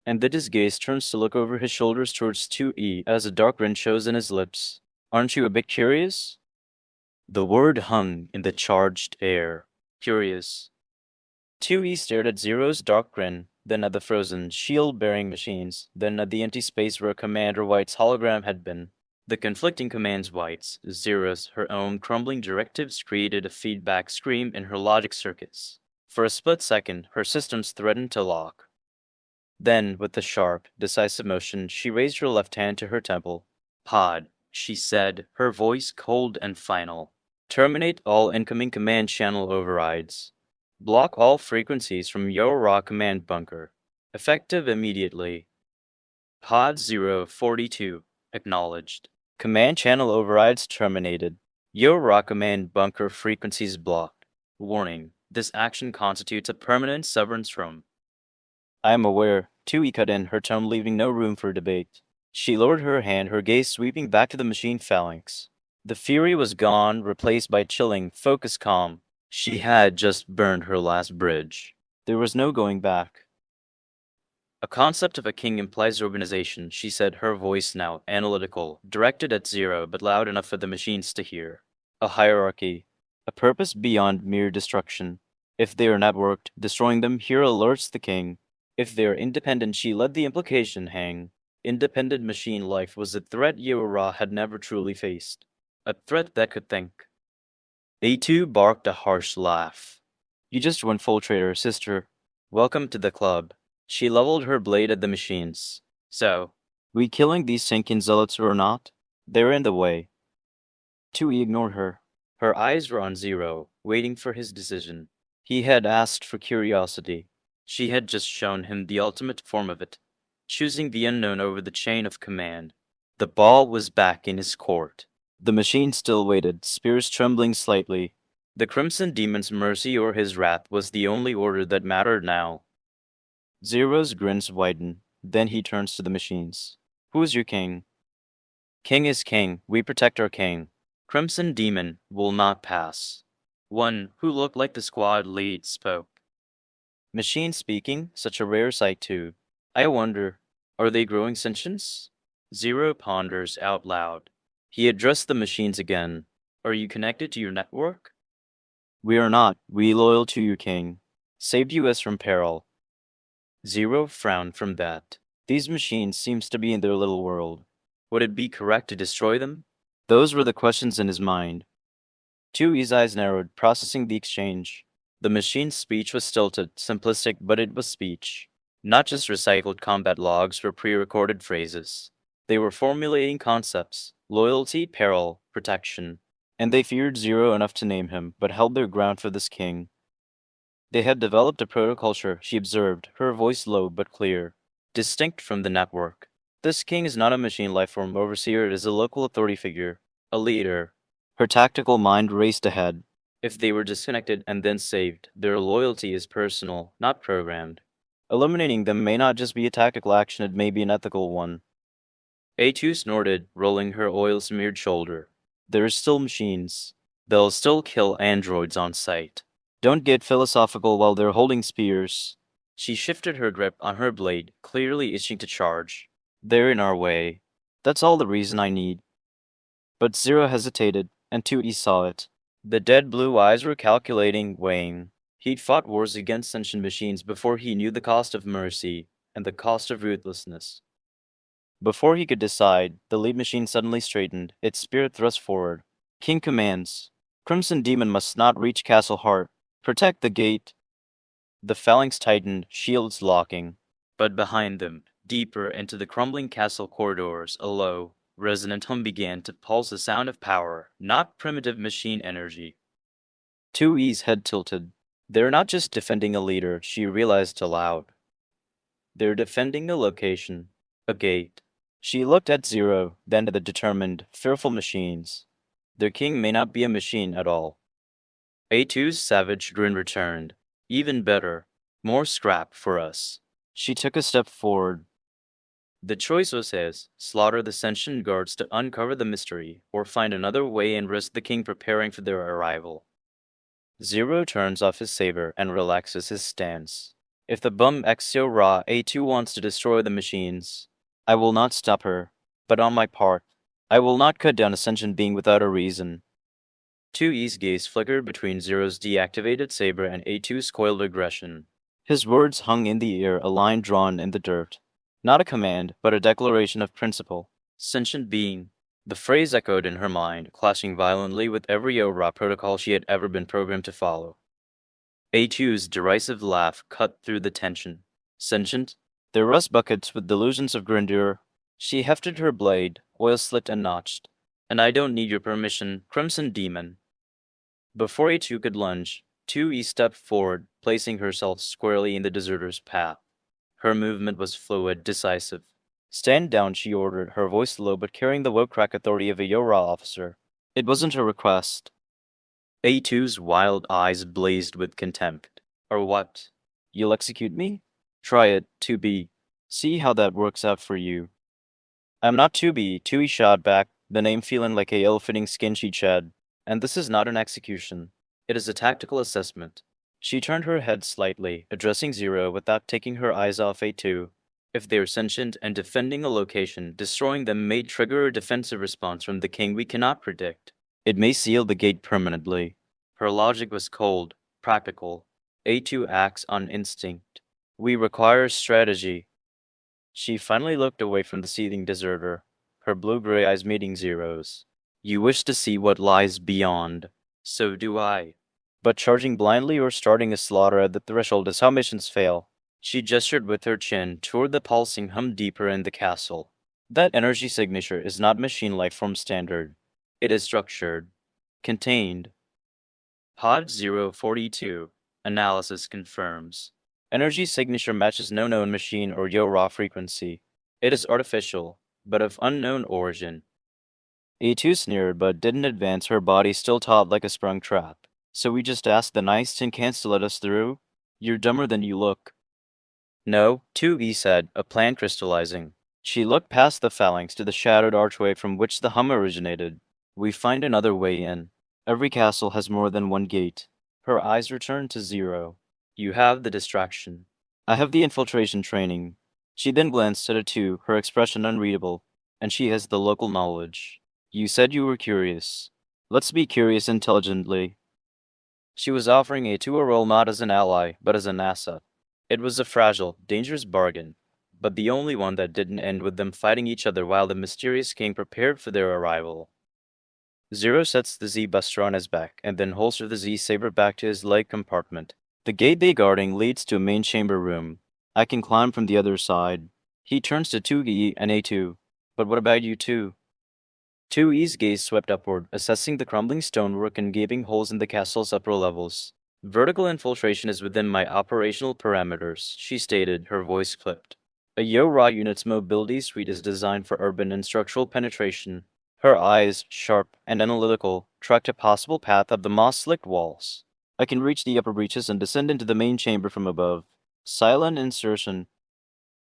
And the disgaze turns to look over his shoulders towards 2E as a dark grin shows in his lips. Aren't you a bit curious? The word hung in the charged air. Curious. 2E stared at Zero's dark grin, then at the frozen, shield-bearing machines, then at the empty space where Commander White's hologram had been. The conflicting commands White's, Zero's, her own crumbling directives created a feedback scream in her logic circuits. For a split second, her systems threatened to lock. Then, with a sharp, decisive motion, she raised her left hand to her temple. Pod, she said, her voice cold and final. Terminate all incoming command channel overrides. Block all frequencies from YorHa command bunker. Effective immediately. Pod 042. Acknowledged. Command channel overrides terminated. YorHa command bunker frequencies blocked. Warning. This action constitutes a permanent severance from. I am aware. Tui cut in, her tone leaving no room for debate. She lowered her hand, her gaze sweeping back to the machine phalanx. The fury was gone, replaced by chilling, focused calm. She had just burned her last bridge. There was no going back. A concept of a king implies organization, she said, her voice now analytical, directed at Zero, but loud enough for the machines to hear. A hierarchy. A purpose beyond mere destruction. If they are networked, destroying them here alerts the king. If they are independent, she let the implication hang. Independent machine life was a threat YorHa had never truly faced. A threat that could think. A2 barked a harsh laugh. You just went full traitor, sister. Welcome to the club. She leveled her blade at the machines. So, we killing these sinking zealots or not? They're in the way. 2E ignored her. Her eyes were on Zero, waiting for his decision. He had asked for curiosity. She had just shown him the ultimate form of it, choosing the unknown over the chain of command. The ball was back in his court. The machine still waited, spears trembling slightly. The Crimson Demon's mercy or his wrath was the only order that mattered now. Zero's grins widen. Then he turns to the machines. Who's your king? King is king. We protect our king. Crimson Demon will not pass. One who looked like the squad lead spoke. Machine speaking, such a rare sight too. I wonder, are they growing sentience? Zero ponders out loud. He addressed the machines again. Are you connected to your network? We are not. We loyal to your king. Saved us from peril. Zero frowned from that. These machines seems to be in their little world. Would it be correct to destroy them? Those were the questions in his mind. Tui's eyes narrowed, processing the exchange. The machine's speech was stilted, simplistic, but it was speech. Not just recycled combat logs or pre-recorded phrases. They were formulating concepts, loyalty, peril, protection. And they feared Zero enough to name him, but held their ground for this king. They had developed a protoculture, she observed, her voice low but clear, distinct from the network. This king is not a machine lifeform overseer, it is a local authority figure, a leader. Her tactical mind raced ahead. If they were disconnected and then saved, their loyalty is personal, not programmed. Eliminating them may not just be a tactical action, it may be an ethical one. A2 snorted, rolling her oil-smeared shoulder. There are still machines. They'll still kill androids on sight. Don't get philosophical while they're holding spears. She shifted her grip on her blade, clearly itching to charge. They're in our way. That's all the reason I need. But Zero hesitated, and 2E saw it. The dead blue eyes were calculating, weighing. He'd fought wars against sentient machines before he knew the cost of mercy and the cost of ruthlessness. Before he could decide, the lead machine suddenly straightened, its spirit thrust forward. King commands. Crimson Demon must not reach Castle Heart. Protect the gate. The phalanx tightened, shields locking. But behind them, deeper into the crumbling castle corridors, a low, resonant hum began to pulse, a sound of power, not primitive machine energy. 2E's head tilted. They're not just defending a leader, she realized aloud. They're defending a location, a gate. She looked at Zero, then at the determined, fearful machines. Their king may not be a machine at all. A2's savage grin returned. Even better. More scrap for us. She took a step forward. The choice was his: slaughter the sentient guards to uncover the mystery, or find another way and risk the king preparing for their arrival. Zero turns off his saber and relaxes his stance. If the bum YorHa A2 wants to destroy the machines, I will not stop her. But on my part, I will not cut down a sentient being without a reason. 2E's gaze flickered between Zero's deactivated saber and A2's coiled aggression. His words hung in the air, a line drawn in the dirt. Not a command, but a declaration of principle. Sentient being. The phrase echoed in her mind, clashing violently with every YorHa protocol she had ever been programmed to follow. A2's derisive laugh cut through the tension. Sentient? They're rust buckets with delusions of grandeur. She hefted her blade, oil slit and notched. And I don't need your permission, Crimson Demon. Before A2 could lunge, 2E stepped forward, placing herself squarely in the deserter's path. Her movement was fluid, decisive. Stand down, she ordered, her voice low but carrying the whip-crack authority of a YorHa officer. It wasn't a request. A2's wild eyes blazed with contempt. Or what? You'll execute me? Try it, 2B. See how that works out for you. I'm not 2B, 2E shot back, the name feeling like a ill-fitting skin she'd shed. And this is not an execution. It is a tactical assessment. She turned her head slightly, addressing Zero without taking her eyes off A2. If they're sentient and defending a location, destroying them may trigger a defensive response from the king we cannot predict. It may seal the gate permanently. Her logic was cold, practical. A2 acts on instinct. We require strategy. She finally looked away from the seething deserter, her blue-gray eyes meeting Zero's. You wish to see what lies beyond. So do I. But charging blindly or starting a slaughter at the threshold is how missions fail. She gestured with her chin toward the pulsing hum deeper in the castle. That energy signature is not machine life form standard. It is structured. Contained. Pod 042. Analysis confirms. Energy signature matches no known machine or YorHa frequency. It is artificial, but of unknown origin. A2 sneered, but didn't advance, her body still taut like a sprung trap. So we just asked the nice tin cans to let us through? You're dumber than you look. No, 2E said, a plan crystallizing. She looked past the phalanx to the shadowed archway from which the hum originated. We find another way in. Every castle has more than one gate. Her eyes returned to Zero. You have the distraction. I have the infiltration training. She then glanced at A2, her expression unreadable, and she has the local knowledge. You said you were curious. Let's be curious intelligently. She was offering A2 a role not as an ally, but as an asset. It was a fragile, dangerous bargain, but the only one that didn't end with them fighting each other while the mysterious king prepared for their arrival. Zero sets the Z buster on his back, and then holsters the Z saber back to his leg compartment. The gate they guarding leads to a main chamber room. I can climb from the other side. He turns to 2E and A2. But what about you two? 2E's gaze swept upward, assessing the crumbling stonework and gaping holes in the castle's upper levels. Vertical infiltration is within my operational parameters, she stated, her voice clipped. A YorHa unit's mobility suite is designed for urban and structural penetration. Her eyes, sharp and analytical, tracked a possible path up the moss-slicked walls. I can reach the upper breaches and descend into the main chamber from above. Silent insertion.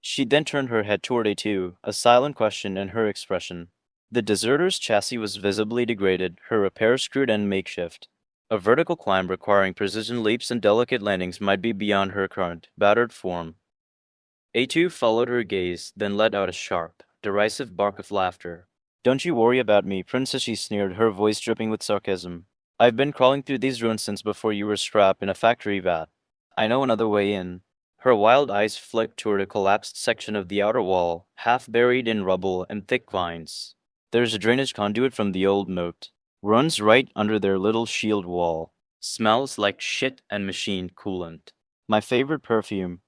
She then turned her head toward A2, a silent question in her expression. The deserter's chassis was visibly degraded, her repairs crude and makeshift. A vertical climb requiring precision leaps and delicate landings might be beyond her current, battered form. A2 followed her gaze, then let out a sharp, derisive bark of laughter. Don't you worry about me, Princess, she sneered, her voice dripping with sarcasm. I've been crawling through these ruins since before you were strapped in a factory vat. I know another way in. Her wild eyes flicked toward a collapsed section of the outer wall, half buried in rubble and thick vines. There's a drainage conduit from the old moat. Runs right under their little shield wall. Smells like shit and machine coolant. My favorite perfume.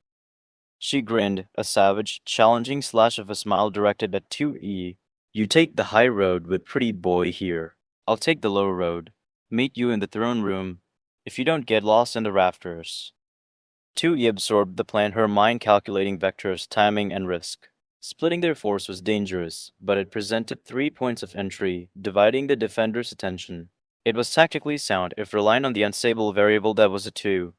She grinned, a savage, challenging slash of a smile directed at 2E. You take the high road with pretty boy here. I'll take the low road. Meet you in the throne room. If you don't get lost in the rafters. 2E absorbed the plan, her mind calculating vectors, timing, and risk. Splitting their force was dangerous, but it presented 3 points of entry, dividing the defender's attention. It was tactically sound if relying on the unstable variable that was a 2.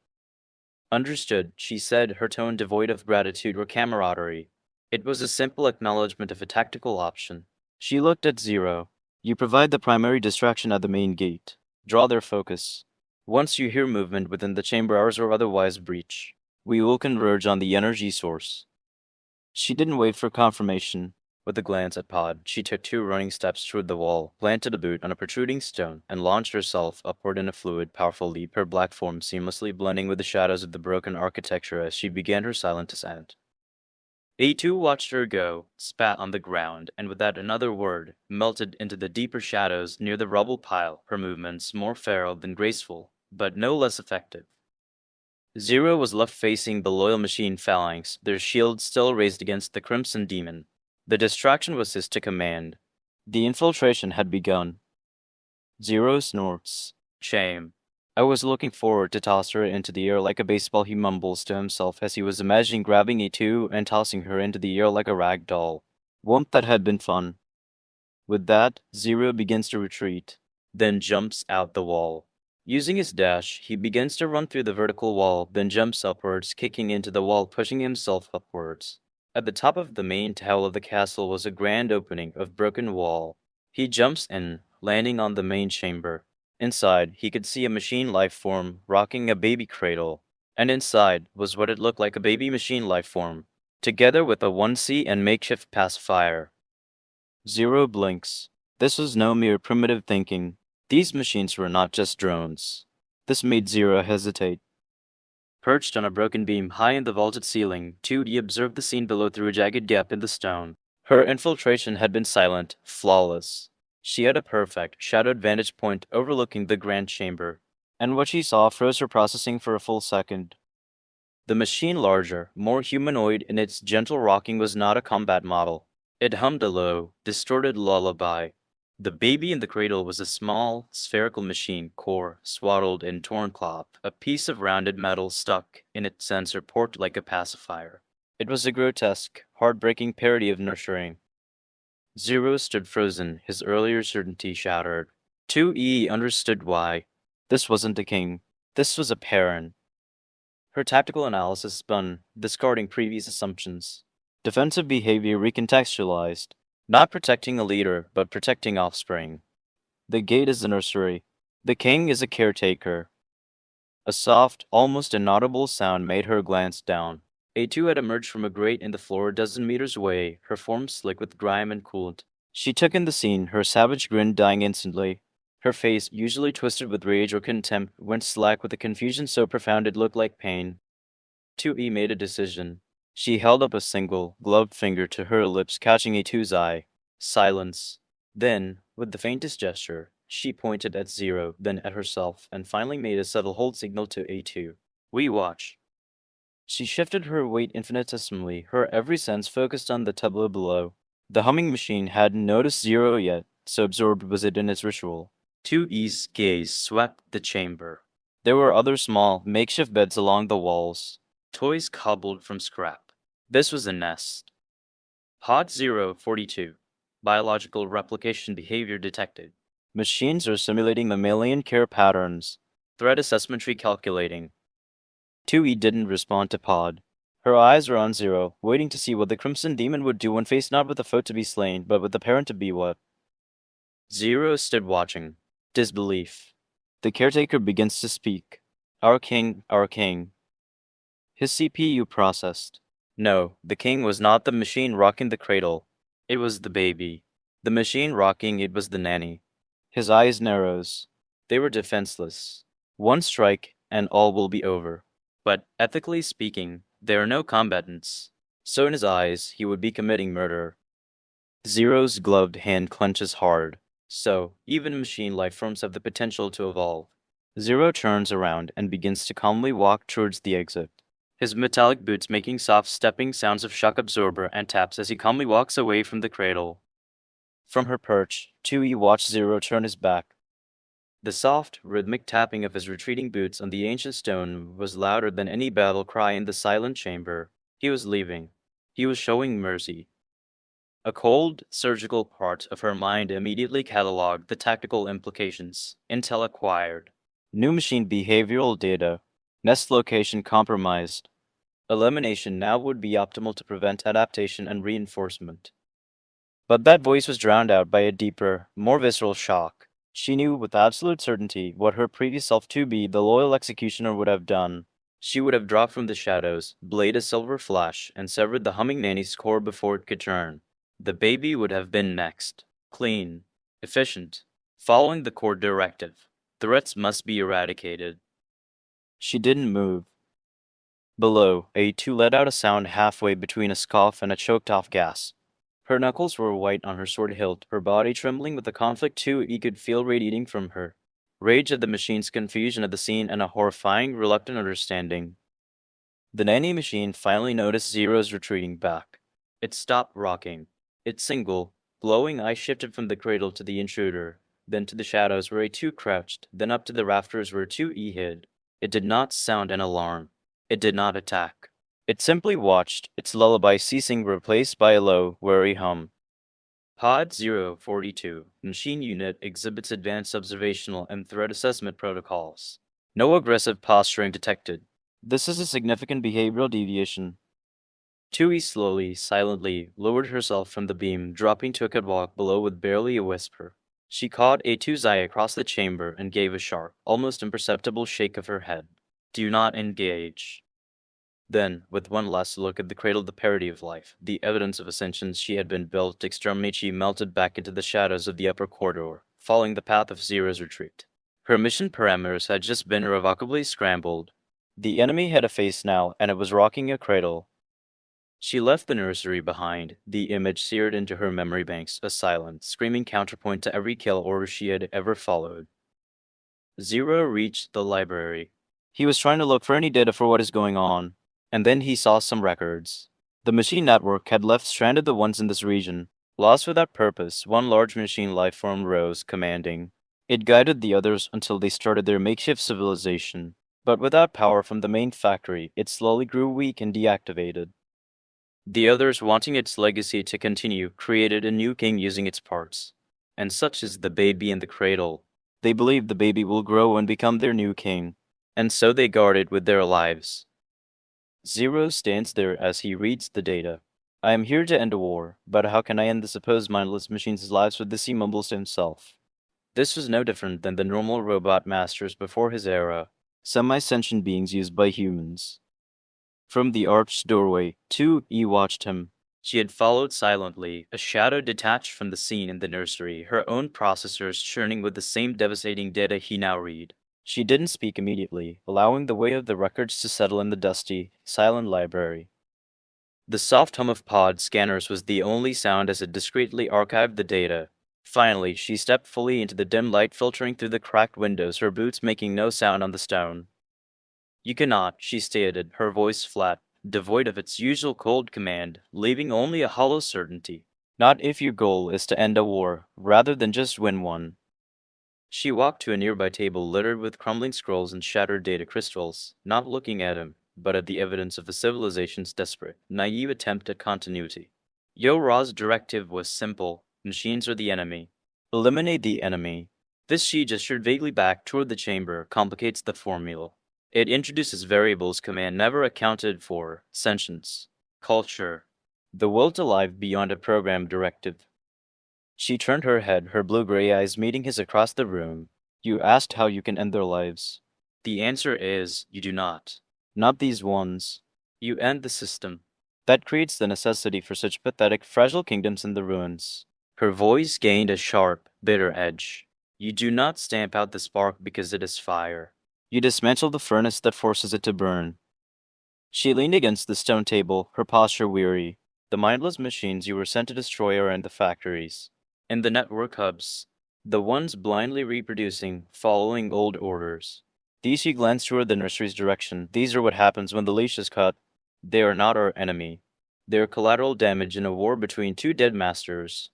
Understood, she said, her tone devoid of gratitude or camaraderie. It was a simple acknowledgement of a tactical option. She looked at Zero. You provide the primary distraction at the main gate. Draw their focus. Once you hear movement within the chamber, ours or otherwise breach, we will converge on the energy source. She didn't wait for confirmation. With a glance at Pod, she took 2 running steps toward the wall, planted a boot on a protruding stone, and launched herself upward in a fluid, powerful leap, her black form seamlessly blending with the shadows of the broken architecture as she began her silent ascent. A2 watched her go, spat on the ground, and without another word, melted into the deeper shadows near the rubble pile, her movements more feral than graceful, but no less effective. Zero was left facing the loyal machine phalanx, their shields still raised against the Crimson Demon. The distraction was his to command. The infiltration had begun. Zero snorts. Shame. I was looking forward to toss her into the air like a baseball, he mumbles to himself as he was imagining grabbing A2 and tossing her into the air like a rag doll. Won't that had been fun? With that, Zero begins to retreat, then jumps out the wall. Using his dash, he begins to run through the vertical wall, then jumps upwards, kicking into the wall, pushing himself upwards. At the top of the main tower of the castle was a grand opening of broken wall. He jumps in, landing on the main chamber. Inside, he could see a machine life form rocking a baby cradle, and inside was what it looked like a baby machine life form, together with a 1C and makeshift pacifier. Zero blinks. This was no mere primitive thinking. These machines were not just drones. This made Zero hesitate. Perched on a broken beam high in the vaulted ceiling, 2D observed the scene below through a jagged gap in the stone. Her infiltration had been silent, flawless. She had a perfect, shadowed vantage point overlooking the grand chamber, and what she saw froze her processing for a full second. The machine, larger, more humanoid in its gentle rocking, was not a combat model. It hummed a low, distorted lullaby. The baby in the cradle was a small, spherical machine core swaddled in torn cloth, a piece of rounded metal stuck in its sensor port like a pacifier. It was a grotesque, heartbreaking parody of nurturing. Zero stood frozen, his earlier certainty shattered. 2E understood why. This wasn't a king. This was a parent. Her tactical analysis spun, discarding previous assumptions. Defensive behavior recontextualized. Not protecting a leader, but protecting offspring. The gate is the nursery. The king is a caretaker. A soft, almost inaudible sound made her glance down. A2 had emerged from a grate in the floor a dozen meters away, her form slick with grime and coolant. She took in the scene, her savage grin dying instantly. Her face, usually twisted with rage or contempt, went slack with a confusion so profound it looked like pain. 2E made a decision. She held up a single, gloved finger to her lips, catching A2's eye. Silence. Then, with the faintest gesture, she pointed at Zero, then at herself, and finally made a subtle hold signal to A2. We watch. She shifted her weight infinitesimally, her every sense focused on the tableau below. The humming machine hadn't noticed Zero yet, so absorbed was it in its ritual. 2E's gaze swept the chamber. There were other small, makeshift beds along the walls, toys cobbled from scrap. This was a nest. Pod 042. Biological replication behavior detected. Machines are simulating mammalian care patterns. Threat assessment tree calculating. 2E didn't respond to Pod. Her eyes were on Zero, waiting to see what the Crimson Demon would do when faced not with the foe to be slain, but with the parent to be what. Zero stood watching. Disbelief. The caretaker begins to speak. Our king, our king. His CPU processed. No, the king was not the machine rocking the cradle. It was the baby. The machine rocking it was the nanny. His eyes narrows. They were defenseless. One strike, and all will be over. But, ethically speaking, there are no combatants. So in his eyes, he would be committing murder. Zero's gloved hand clenches hard. So, even machine life forms have the potential to evolve. Zero turns around and begins to calmly walk towards the exit. His metallic boots making soft stepping sounds of shock absorber and taps as he calmly walks away from the cradle. From her perch, 2E watched Zero turn his back. The soft, rhythmic tapping of his retreating boots on the ancient stone was louder than any battle cry in the silent chamber. He was leaving. He was showing mercy. A cold, surgical part of her mind immediately cataloged the tactical implications. Intel acquired. New machine behavioral data. Nest location compromised. Elimination now would be optimal to prevent adaptation and reinforcement. But that voice was drowned out by a deeper, more visceral shock. She knew with absolute certainty what her previous self to be, the loyal executioner, would have done. She would have dropped from the shadows, blade a silver flash, and severed the humming nanny's core before it could turn. The baby would have been next. Clean. Efficient. Following the core directive. Threats must be eradicated. She didn't move. Below, A2 let out a sound halfway between a scoff and a choked-off gasp. Her knuckles were white on her sword hilt, her body trembling with the conflict too. He could feel radiating from her. Rage at the machine's confusion at the scene and a horrifying, reluctant understanding. The nanny machine finally noticed Zero's retreating back. It stopped rocking. Its single, glowing eye shifted from the cradle to the intruder, then to the shadows where A2 crouched, then up to the rafters where 2E hid. It did not sound an alarm. It did not attack. It simply watched, its lullaby ceasing, replaced by a low, weary hum. Pod 042, Machine Unit, exhibits advanced observational and threat assessment protocols. No aggressive posturing detected. This is a significant behavioral deviation. Tui slowly, silently, lowered herself from the beam, dropping to a catwalk below with barely a whisper. She caught A2's eye across the chamber and gave a sharp, almost imperceptible shake of her head. Do not engage. Then, with one last look at the cradle, the parody of life, the evidence of ascension she had been built, Extremici melted back into the shadows of the upper corridor, following the path of Zero's retreat. Her mission parameters had just been irrevocably scrambled. The enemy had a face now, and it was rocking a cradle. She left the nursery behind, the image seared into her memory banks, a silent, screaming counterpoint to every kill order she had ever followed. Zero reached the library. He was trying to look for any data for what is going on, and then he saw some records. The machine network had left stranded the ones in this region. Lost without purpose, one large machine life form rose, commanding. It guided the others until they started their makeshift civilization. But without power from the main factory, it slowly grew weak and deactivated. The others, wanting its legacy to continue, created a new king using its parts. And such is the baby in the cradle. They believe the baby will grow and become their new king. And so they guard it with their lives. Zero stands there as he reads the data. I am here to end a war, but how can I end the supposed mindless machines' lives with this? He mumbles to himself. This was no different than the normal robot masters before his era, semi-sentient beings used by humans. From the arched doorway, 2E watched him. She had followed silently, a shadow detached from the scene in the nursery, her own processors churning with the same devastating data he now read. She didn't speak immediately, allowing the weight of the records to settle in the dusty, silent library. The soft hum of pod scanners was the only sound as it discreetly archived the data. Finally, she stepped fully into the dim light filtering through the cracked windows, her boots making no sound on the stone. You cannot, she stated, her voice flat, devoid of its usual cold command, leaving only a hollow certainty. Not if your goal is to end a war, rather than just win one. She walked to a nearby table littered with crumbling scrolls and shattered data crystals, not looking at him, but at the evidence of the civilization's desperate, naive attempt at continuity. YorHa's directive was simple: machines are the enemy. Eliminate the enemy. This she gestured vaguely back toward the chamber, complicates the formula. It introduces variables command never accounted for: sentience, culture, the will to live beyond a program directive. She turned her head, her blue-gray eyes meeting his across the room. You asked how you can end their lives. The answer is, you do not. Not these ones. You end the system. That creates the necessity for such pathetic, fragile kingdoms in the ruins. Her voice gained a sharp, bitter edge. You do not stamp out the spark because it is fire. You dismantle the furnace that forces it to burn. She leaned against the stone table, her posture weary. The mindless machines you were sent to destroy are in the factories, in the network hubs, the ones blindly reproducing, following old orders. DC glanced toward the nursery's direction. These are what happens when the leash is cut. They are not our enemy. They are collateral damage in a war between two dead masters.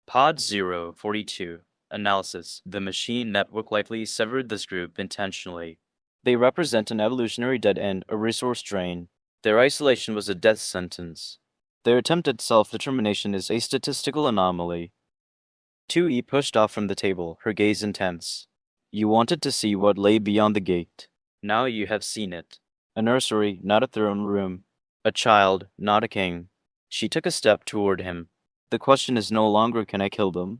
Pod 042. Analysis. The machine network likely severed this group intentionally. They represent an evolutionary dead end, a resource drain. Their isolation was a death sentence. Their attempt at self-determination is a statistical anomaly. 2E pushed off from the table, her gaze intense. You wanted to see what lay beyond the gate. Now you have seen it. A nursery, not a throne room. A child, not a king. She took a step toward him. The question is no longer can I kill them?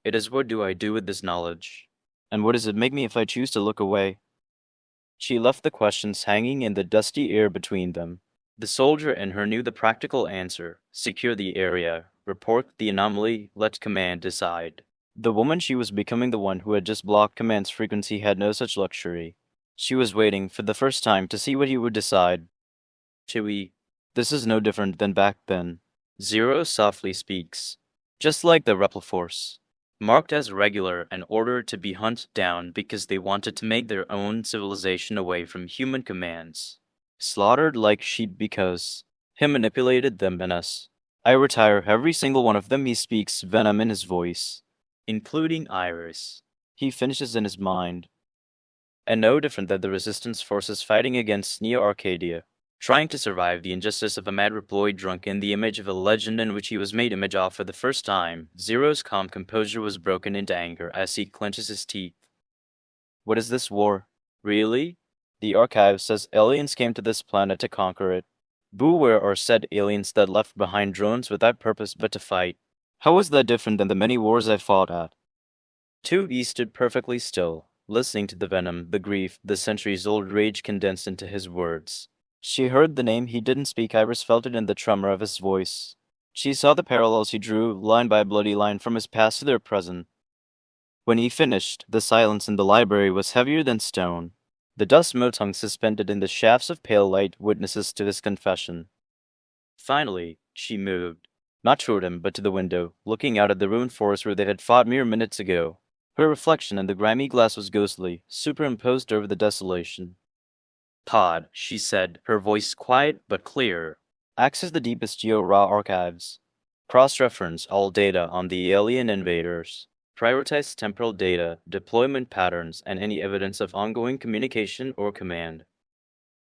It is what do I do with this knowledge? And what does it make me if I choose to look away? She left the questions hanging in the dusty air between them. The soldier in her knew the practical answer: secure the area, report the anomaly, let command decide. The woman she was becoming, the one who had just blocked command's frequency, had no such luxury. She was waiting, for the first time, to see what he would decide. Chewie, this is no different than back then. Zero softly speaks. Just like the Reploforce. Marked as regular and ordered to be hunted down because they wanted to make their own civilization away from human commands. Slaughtered like sheep because he manipulated them and us. I retire every single one of them. He speaks, venom in his voice. Including Iris. He finishes in his mind. And no different than the resistance forces fighting against Neo Arcadia, trying to survive the injustice of a mad reploid drunk in the image of a legend in which he was made image of for the first time. Zero's calm composure was broken into anger as he clenches his teeth. What is this war? Really? The archive says aliens came to this planet to conquer it. Beware are said aliens that left behind drones without purpose but to fight. How is that different than the many wars I fought at? 2E stood perfectly still, listening to the venom, the grief, the centuries-old rage condensed into his words. She heard the name he didn't speak. Iris felt it in the tremor of his voice. She saw the parallels he drew, line by bloody line, from his past to their present. When he finished, the silence in the library was heavier than stone. The dust mote hung suspended in the shafts of pale light, witnesses to his confession. Finally, she moved, not toward him, but to the window, looking out at the ruined forest where they had fought mere minutes ago. Her reflection in the grimy glass was ghostly, superimposed over the desolation. Pod, she said, her voice quiet but clear. Access the deepest YorHa archives. Cross-reference all data on the alien invaders. Prioritize temporal data, deployment patterns, and any evidence of ongoing communication or command.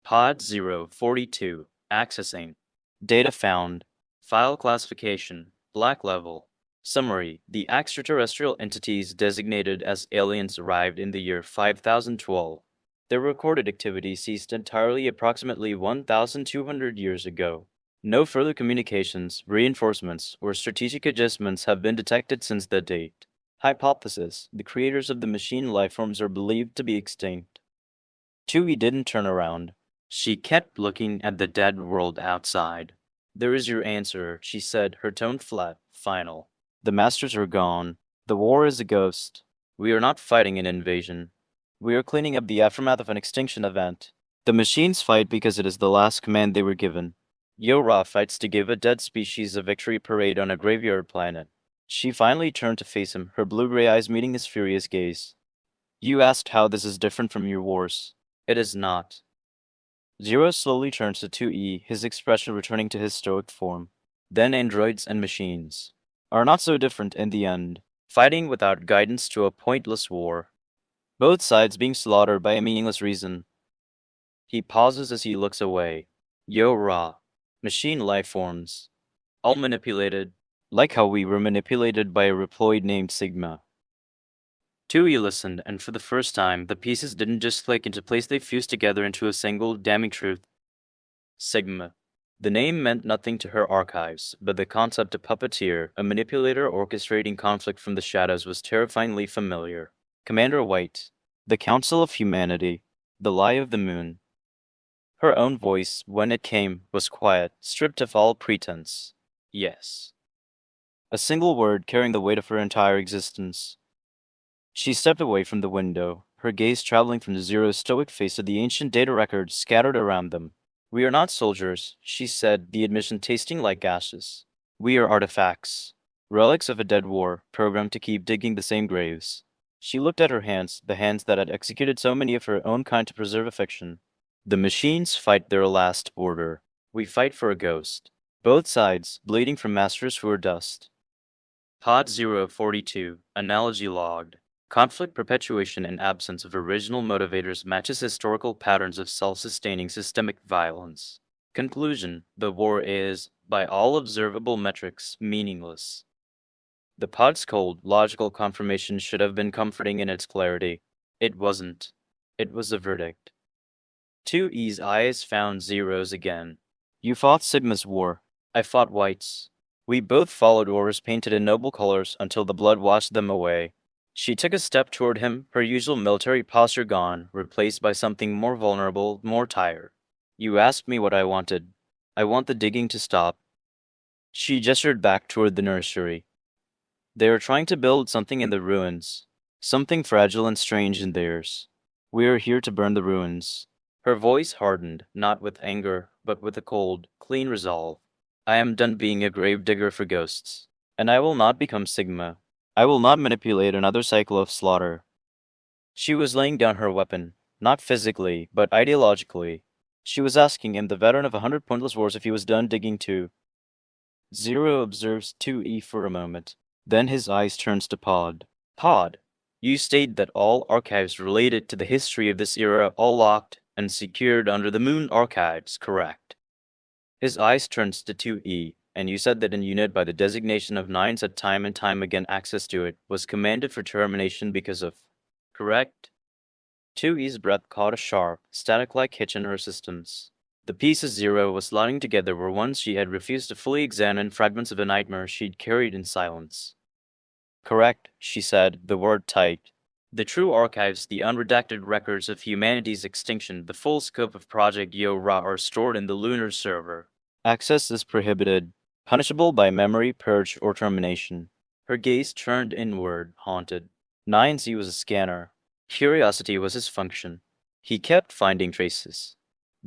Pod 042. Accessing. Data found. File classification. Black level. Summary. The extraterrestrial entities designated as aliens arrived in the year 5012. Their recorded activity ceased entirely approximately 1,200 years ago. No further communications, reinforcements, or strategic adjustments have been detected since that date. Hypothesis: the creators of the machine lifeforms are believed to be extinct. Chewie didn't turn around. She kept looking at the dead world outside. There is your answer, she said, her tone flat, final. The masters are gone. The war is a ghost. We are not fighting an invasion. We are cleaning up the aftermath of an extinction event. The machines fight because it is the last command they were given. YorHa fights to give a dead species a victory parade on a graveyard planet. She finally turned to face him, her blue-gray eyes meeting his furious gaze. You asked how this is different from your wars. It is not. Zero slowly turns to 2E, his expression returning to his stoic form. Then androids and machines are not so different in the end, fighting without guidance to a pointless war. Both sides being slaughtered by a meaningless reason. He pauses as he looks away. YorHa. Machine life forms. All manipulated, like how we were manipulated by a reploid named Sigma. 2E listened, and for the first time, the pieces didn't just click into place, they fused together into a single damning truth. Sigma. The name meant nothing to her archives, but the concept of puppeteer, a manipulator orchestrating conflict from the shadows, was terrifyingly familiar. Commander White. The Council of Humanity. The Lie of the Moon. Her own voice, when it came, was quiet, stripped of all pretense. Yes. A single word carrying the weight of her entire existence. She stepped away from the window, her gaze traveling from Zero's stoic face to the ancient data records scattered around them. We are not soldiers, she said, the admission tasting like ashes. We are artifacts. Relics of a dead war, programmed to keep digging the same graves. She looked at her hands, the hands that had executed so many of her own kind to preserve affection. The machines fight their last order. We fight for a ghost. Both sides, bleeding from masters who are dust. Pod 042, analogy logged. Conflict perpetuation and absence of original motivators matches historical patterns of self-sustaining systemic violence. Conclusion: the war is, by all observable metrics, meaningless. The pod's cold, logical confirmation should have been comforting in its clarity. It wasn't. It was a verdict. 2E's eyes found Zero's again. You fought Sigma's war. I fought White's. We both followed orders painted in noble colors until the blood washed them away. She took a step toward him, her usual military posture gone, replaced by something more vulnerable, more tired. You asked me what I wanted. I want the digging to stop. She gestured back toward the nursery. They are trying to build something in the ruins. Something fragile and strange in theirs. We are here to burn the ruins. Her voice hardened, not with anger, but with a cold, clean resolve. I am done being a grave digger for ghosts. And I will not become Sigma. I will not manipulate another cycle of slaughter. She was laying down her weapon, not physically, but ideologically. She was asking him, the veteran of 100 pointless wars, if he was done digging too. Zero observes 2E for a moment. Then his eyes turns to Pod. Pod, you state that all archives related to the history of this era are locked and secured under the Moon Archives, correct? His eyes turns to 2E, and you said that a unit by the designation of Nines had time and time again access to it, was commanded for termination because of... correct? 2E's breath caught a sharp, static-like hitch in her systems. The pieces Zero was slotting together were ones she had refused to fully examine, fragments of a nightmare she'd carried in silence. Correct, she said, the word tight. The true archives, the unredacted records of humanity's extinction, the full scope of Project YorHa are stored in the lunar server. Access is prohibited, punishable by memory, purge, or termination. Her gaze turned inward, haunted. 9Z was a scanner. Curiosity was his function. He kept finding traces.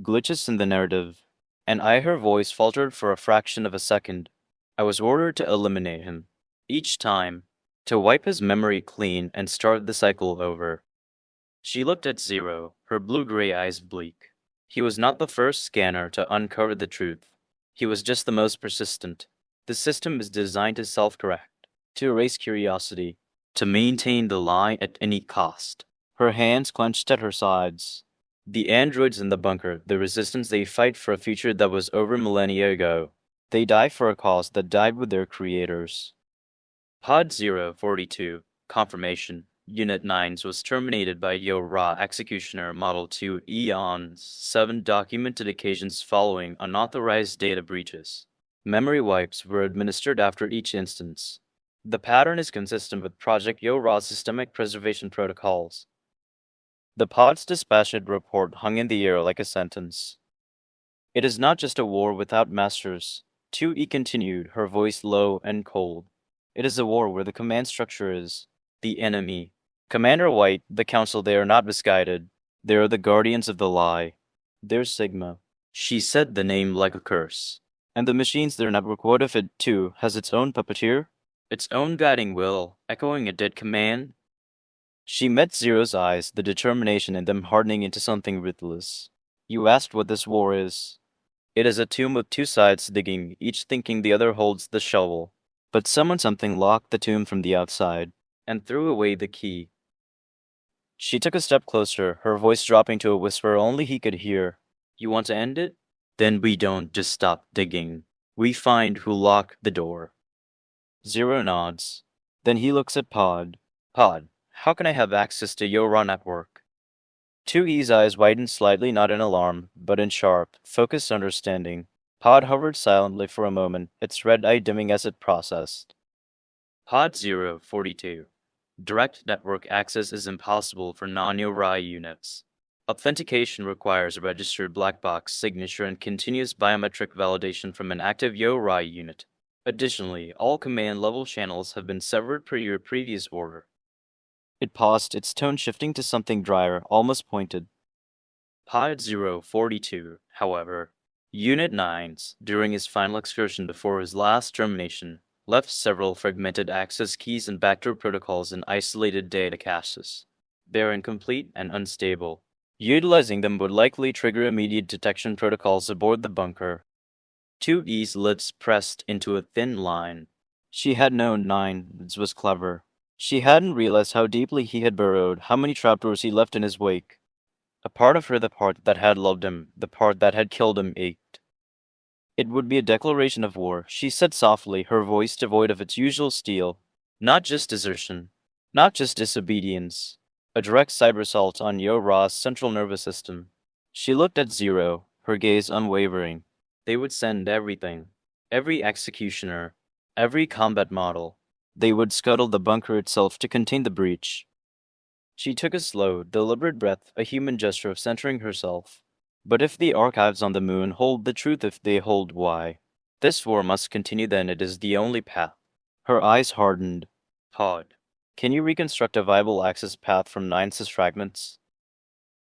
Glitches in the narrative. And her voice faltered for a fraction of a second. I was ordered to eliminate him. Each time. To wipe his memory clean and start the cycle over. She looked at Zero, her blue-gray eyes bleak. He was not the first scanner to uncover the truth. He was just the most persistent. The system is designed to self-correct, to erase curiosity, to maintain the lie at any cost. Her hands clenched at her sides. The androids in the bunker, the resistance, they fight for a future that was over millennia ago. They die for a cause that died with their creators. Pod 042, confirmation. Unit 9's was terminated by YorHa Executioner Model 2 Eons 7 documented occasions following unauthorized data breaches. Memory wipes were administered after each instance. The pattern is consistent with Project YorHa's systemic preservation protocols. The pod's dispassionate report hung in the air like a sentence. It is not just a war without masters. 2E continued, her voice low and cold. It is a war where the command structure is the enemy. Commander White, the Council, they are not misguided. They are the guardians of the lie. They're Sigma. She said the name like a curse. And the machines, their network, what if it, too, has its own puppeteer? Its own guiding will, echoing a dead command? She met Zero's eyes, the determination in them hardening into something ruthless. You asked what this war is. It is a tomb with two sides digging, each thinking the other holds the shovel. But something locked the tomb from the outside, and threw away the key. She took a step closer, her voice dropping to a whisper only he could hear. You want to end it? Then we don't just stop digging. We find who locked the door. Zero nods. Then he looks at Pod. Pod, How can I have access to YorHa network? 2E's eyes widened slightly, not in alarm, but in sharp, focused understanding. Pod hovered silently for a moment, its red eye dimming as it processed. Pod 042. Direct network access is impossible for non-YorHa units. Authentication requires a registered black box signature and continuous biometric validation from an active YorHa unit. Additionally, all command-level channels have been severed per your previous order. It paused, its tone shifting to something drier, almost pointed. Pod 042, however, Unit 9's, during his final excursion before his last termination, left several fragmented access keys and backdoor protocols in isolated data caches. They're incomplete and unstable. Utilizing them would likely trigger immediate detection protocols aboard the bunker. 2E's lips pressed into a thin line. She had known Nines was clever. She hadn't realized how deeply he had burrowed, how many trapdoors he left in his wake. A part of her, the part that had loved him, the part that had killed him, ached. It would be a declaration of war, she said softly, her voice devoid of its usual steel. Not just desertion, not just disobedience. A direct cyber assault on YorHa's central nervous system. She looked at Zero, her gaze unwavering. They would send everything. Every executioner. Every combat model. They would scuttle the bunker itself to contain the breach. She took a slow, deliberate breath, a human gesture of centering herself. But if the archives on the moon hold the truth, if they hold why, this war must continue, then it is the only path. Her eyes hardened. Pod. Can you reconstruct a viable access path from Nine's fragments?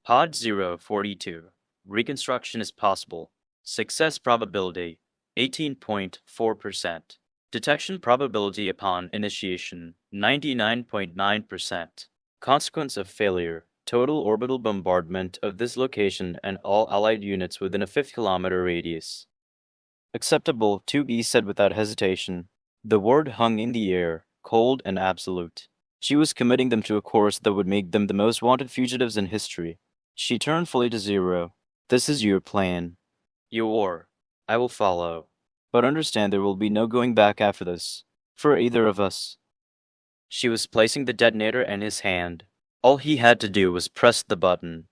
Pod 042. Reconstruction is possible. Success probability 18.4%. Detection probability upon initiation 99.9%. Consequence of failure: total orbital bombardment of this location and all allied units within a 5-kilometer radius. Acceptable, 2E said without hesitation. The word hung in the air, cold and absolute. She was committing them to a course that would make them the most wanted fugitives in history. She turned fully to Zero. This is your plan. Your. I will follow. But understand there will be no going back after this. For either of us. She was placing the detonator in his hand. All he had to do was press the button.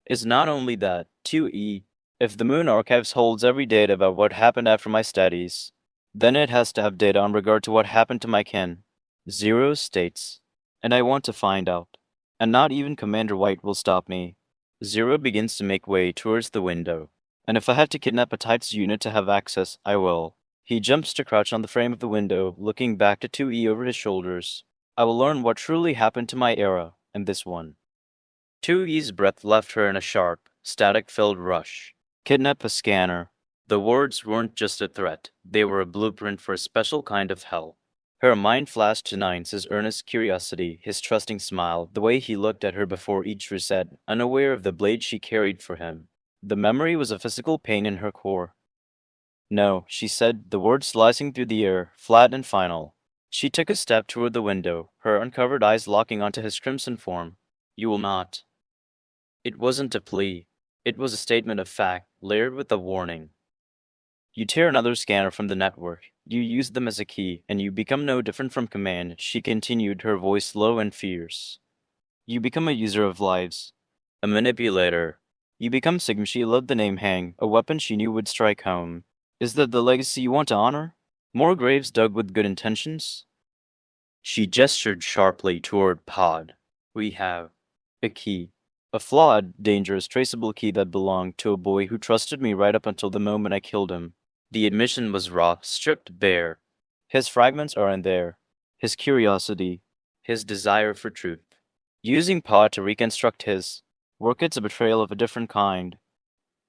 It's not only that, 2E, if the Moon Archives holds every data about what happened after my studies, then it has to have data on regard to what happened to my kin. Zero states. And I want to find out. And not even Commander White will stop me. Zero begins to make way towards the window. And if I have to kidnap a Tides unit to have access, I will. He jumps to crouch on the frame of the window, looking back to 2E over his shoulders. I will learn what truly happened to my era, and this one. 2E's breath left her in a sharp, static-filled rush. Kidnap a scanner. The words weren't just a threat, they were a blueprint for a special kind of hell. Her mind flashed to Nine's earnest curiosity, his trusting smile, the way he looked at her before each reset, unaware of the blade she carried for him. The memory was a physical pain in her core. No, she said, the words slicing through the air, flat and final. She took a step toward the window, her uncovered eyes locking onto his crimson form. You will not. It wasn't a plea. It was a statement of fact, layered with a warning. You tear another scanner from the network. You use them as a key, and you become no different from command, she continued, her voice low and fierce. You become a user of lives. A manipulator. You become Sigma. She let the name hang, a weapon she knew would strike home. Is that the legacy you want to honor? More graves dug with good intentions? She gestured sharply toward Pod. We have a key. A flawed, dangerous, traceable key that belonged to a boy who trusted me right up until the moment I killed him. The admission was raw, stripped bare. His fragments are in there. His curiosity. His desire for truth. Using Pod to reconstruct his work, it's a betrayal of a different kind.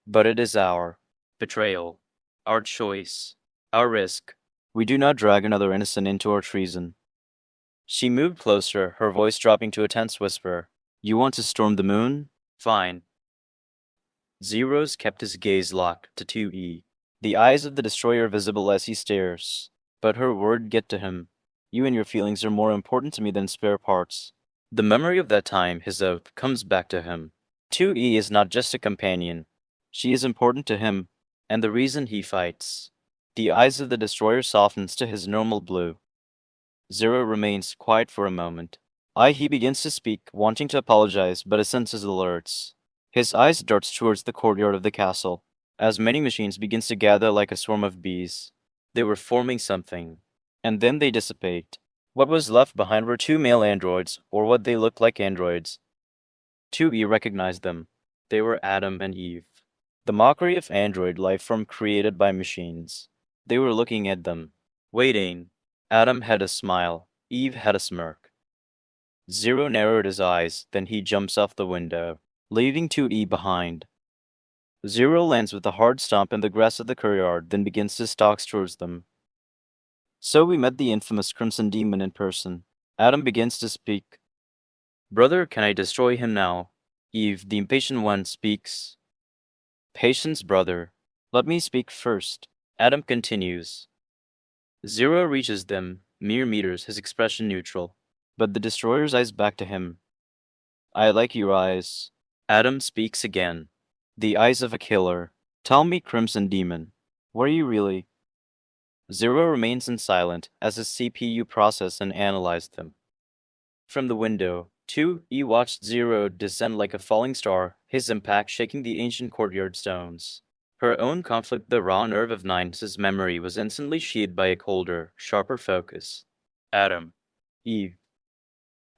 But it is our betrayal. Our choice. Our risk. We do not drag another innocent into our treason. She moved closer, her voice dropping to a tense whisper. You want to storm the moon? Fine. Zeros kept his gaze locked to 2E, the eyes of the destroyer visible as he stares. But her word get to him. You and your feelings are more important to me than spare parts. The memory of that time, his oath, comes back to him. 2E is not just a companion. She is important to him, and the reason he fights. The eyes of the destroyer softens to his normal blue. Zero remains quiet for a moment, He begins to speak, wanting to apologize, but his senses alerts. His eyes darts towards the courtyard of the castle, as many machines begins to gather like a swarm of bees. They were forming something, and then they dissipate. What was left behind were two male androids, or what they looked like androids. 2E recognized them. They were Adam and Eve, the mockery of android life form created by machines. They were looking at them, waiting. Adam had a smile, Eve had a smirk. Zero narrowed his eyes, then he jumps off the window, leaving 2E behind. Zero lands with a hard stomp in the grass of the courtyard, then begins to stalk towards them. So we met the infamous Crimson Demon in person. Adam begins to speak. Brother, can I destroy him now? Eve, the impatient one, speaks. Patience, brother. Let me speak first. Adam continues. Zero reaches them, mere meters, his expression neutral. But the destroyer's eyes back to him. I like your eyes. Adam speaks again. The eyes of a killer. Tell me, Crimson Demon, were you really? Zero remains in silent as his CPU processed and analyzed them. From the window, 2E watched Zero descend like a falling star, his impact shaking the ancient courtyard stones. Her own conflict, the raw nerve of Nine's memory, was instantly sheathed by a colder, sharper focus. Adam. Eve.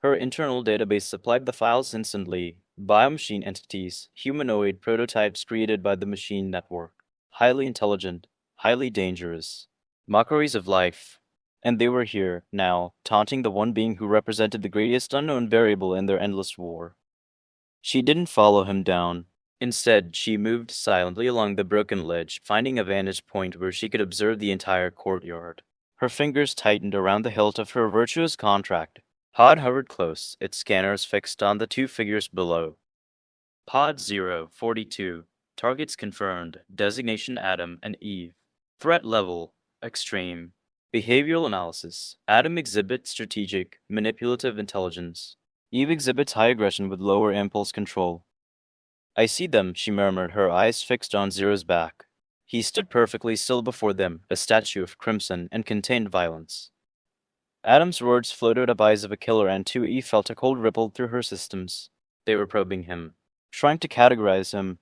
Her internal database supplied the files instantly. Biomachine entities, humanoid prototypes created by the machine network. Highly intelligent, highly dangerous. Mockeries of life. And they were here, now, taunting the one being who represented the greatest unknown variable in their endless war. She didn't follow him down. Instead, she moved silently along the broken ledge, finding a vantage point where she could observe the entire courtyard. Her fingers tightened around the hilt of her virtuous contract. Pod hovered close, its scanners fixed on the two figures below. Pod 042. Targets confirmed. Designation Adam and Eve. Threat level extreme. Behavioral analysis. Adam exhibits strategic, manipulative intelligence. Eve exhibits high aggression with lower impulse control. I see them, she murmured, her eyes fixed on Zero's back. He stood perfectly still before them, a statue of crimson and contained violence. Adam's words floated up eyes of a killer, and 2E felt a cold ripple through her systems. They were probing him, trying to categorize him.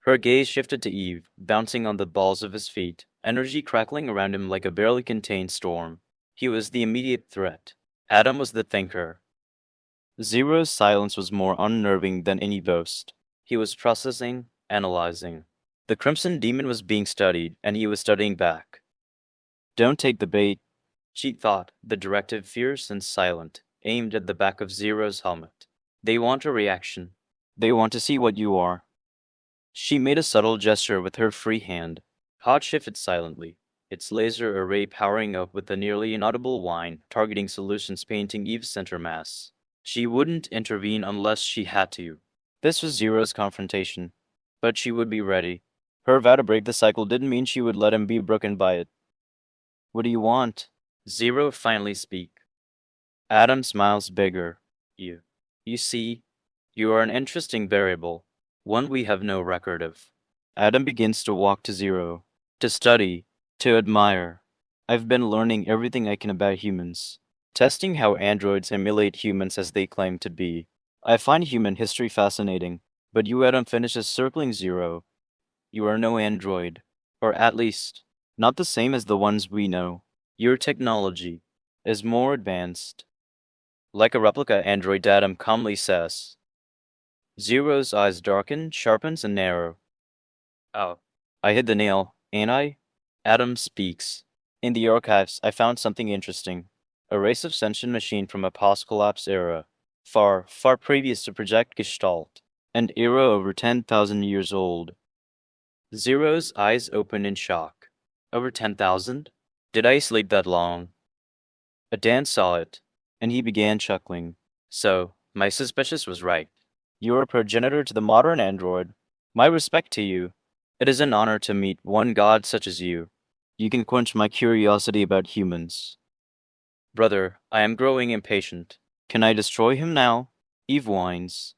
Her gaze shifted to Eve, bouncing on the balls of his feet, energy crackling around him like a barely contained storm. He was the immediate threat. Adam was the thinker. Zero's silence was more unnerving than any boast. He was processing, analyzing. The Crimson Demon was being studied, and he was studying back. Don't take the bait, she thought, the directive fierce and silent, aimed at the back of Zero's helmet. They want a reaction. They want to see what you are. She made a subtle gesture with her free hand. Pod shifted silently, its laser array powering up with a nearly inaudible whine, targeting solutions painting Eve's center mass. She wouldn't intervene unless she had to. This was Zero's confrontation, but she would be ready. Her vow to break the cycle didn't mean she would let him be broken by it. What do you want? Zero finally speak. Adam smiles bigger. You see, you are an interesting variable, one we have no record of. Adam begins to walk to Zero, to study, to admire. I've been learning everything I can about humans, testing how androids emulate humans as they claim to be. I find human history fascinating, but you Adam finishes circling Zero. You are no android, or at least, not the same as the ones we know. Your technology is more advanced. Like a replica android, Adam calmly says. Zero's eyes darken, sharpens, and narrow. Oh, I hit the nail, ain't I? Adam speaks. In the archives, I found something interesting. A race of sentient machine from a post-collapse era, far, far previous to Project Gestalt, an era over 10,000 years old. Zero's eyes open in shock. Over 10,000? Did I sleep that long? Dan saw it, and he began chuckling. So, my suspicious was right. You are a progenitor to the modern android. My respect to you. It is an honor to meet one god such as you. You can quench my curiosity about humans. Brother, I am growing impatient. Can I destroy him now? Eve whines.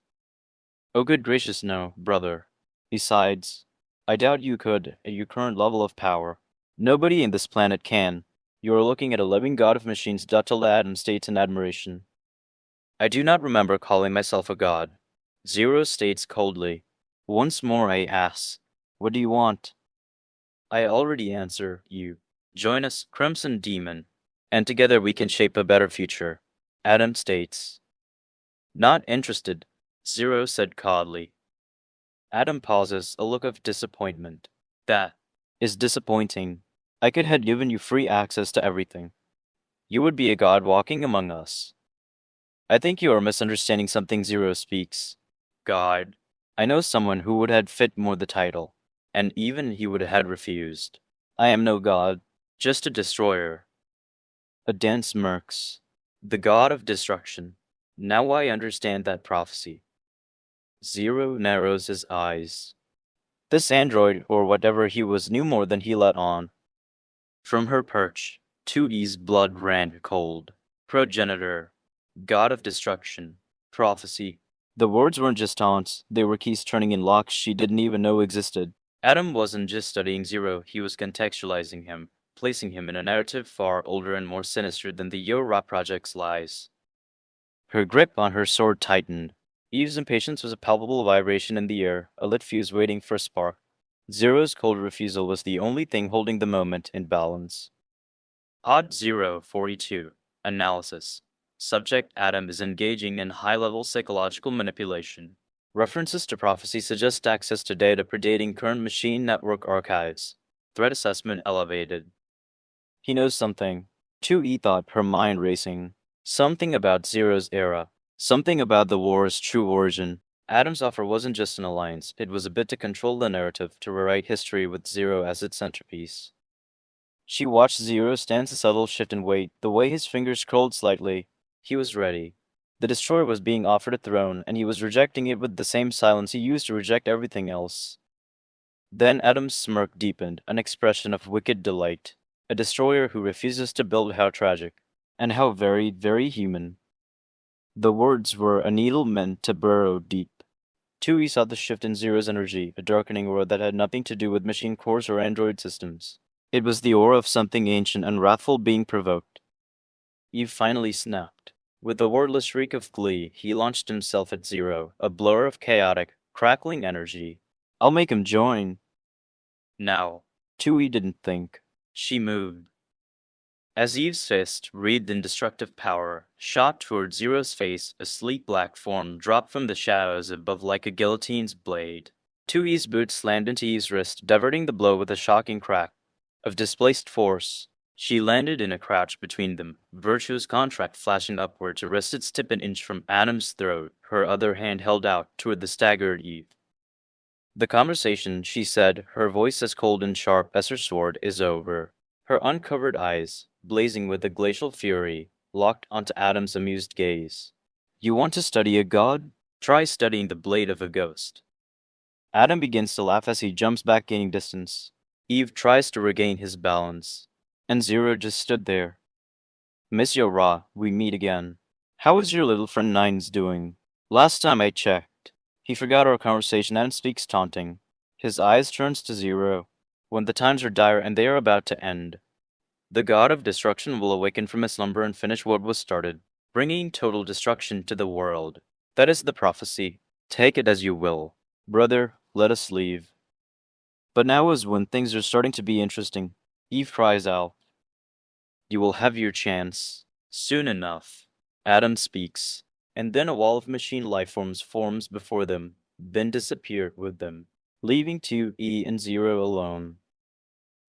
Oh good gracious no, brother. Besides, I doubt you could at your current level of power. Nobody in this planet can. You are looking at a living god of machines. Adam states in admiration. I do not remember calling myself a god. Zero states coldly. Once more I ask, what do you want? I already answer you. Join us, Crimson Demon, and together we can shape a better future. Adam states. Not interested, Zero said coldly. Adam pauses, a look of disappointment. That is disappointing. I could have given you free access to everything. You would be a god walking among us. I think you are misunderstanding something. Zero speaks. God. I know someone who would have fit more the title, and even he would have refused. I am no god, just a destroyer. A Dan smirks. The god of destruction. Now I understand that prophecy. Zero narrows his eyes. This android, or whatever he was, knew more than he let on. From her perch, 2E's blood ran cold. Progenitor, god of destruction, prophecy. The words weren't just taunts, they were keys turning in locks she didn't even know existed. Adam wasn't just studying Zero, he was contextualizing him, placing him in a narrative far older and more sinister than the YorHa Project's lies. Her grip on her sword tightened. Eve's impatience was a palpable vibration in the air, a lit fuse waiting for a spark. Zero's cold refusal was the only thing holding the moment in balance. Odd 042. Analysis. Subject Adam is engaging in high-level psychological manipulation. References to prophecy suggest access to data predating current machine network archives. Threat assessment elevated. He knows something. 2E thought, her mind racing. Something about Zero's era. Something about the war's true origin. Adam's offer wasn't just an alliance, it was a bit to control the narrative, to rewrite history with Zero as its centerpiece. She watched Zero stance a subtle shift in weight, the way his fingers curled slightly. He was ready. The destroyer was being offered a throne, and he was rejecting it with the same silence he used to reject everything else. Then Adam's smirk deepened, an expression of wicked delight. A destroyer who refuses to build. How tragic. And how very, very human. The words were a needle meant to burrow deep. Tui saw the shift in Zero's energy, a darkening aura that had nothing to do with machine cores or android systems. It was the aura of something ancient and wrathful being provoked. Eve finally snapped. With a wordless shriek of glee, he launched himself at Zero, a blur of chaotic, crackling energy. I'll make him join. Now. Tui didn't think. She moved. As Eve's fist, wreathed in destructive power, shot toward Zero's face, a sleek black form dropped from the shadows above like a guillotine's blade. 2E's boot slammed into Eve's wrist, diverting the blow with a shocking crack of displaced force. She landed in a crouch between them, Virtue's contract flashing upward to rest its tip an inch from Adam's throat, her other hand held out toward the staggered Eve. The conversation, she said, her voice as cold and sharp as her sword, is over. Her uncovered eyes, blazing with a glacial fury, locked onto Adam's amused gaze. You want to study a god? Try studying the blade of a ghost. Adam begins to laugh as he jumps back, gaining distance. Eve tries to regain his balance. And Zero just stood there. Miss YorHa, we meet again. How is your little friend Nines doing? Last time I checked. He forgot our conversation and speaks taunting. His eyes turns to Zero. When the times are dire and they are about to end, the god of destruction will awaken from his slumber and finish what was started, bringing total destruction to the world. That is the prophecy. Take it as you will. Brother, let us leave. But now is when things are starting to be interesting. Eve cries out. You will have your chance. Soon enough. Adam speaks. And then a wall of machine lifeforms forms before them, then disappeared with them, leaving 2E and Zero alone.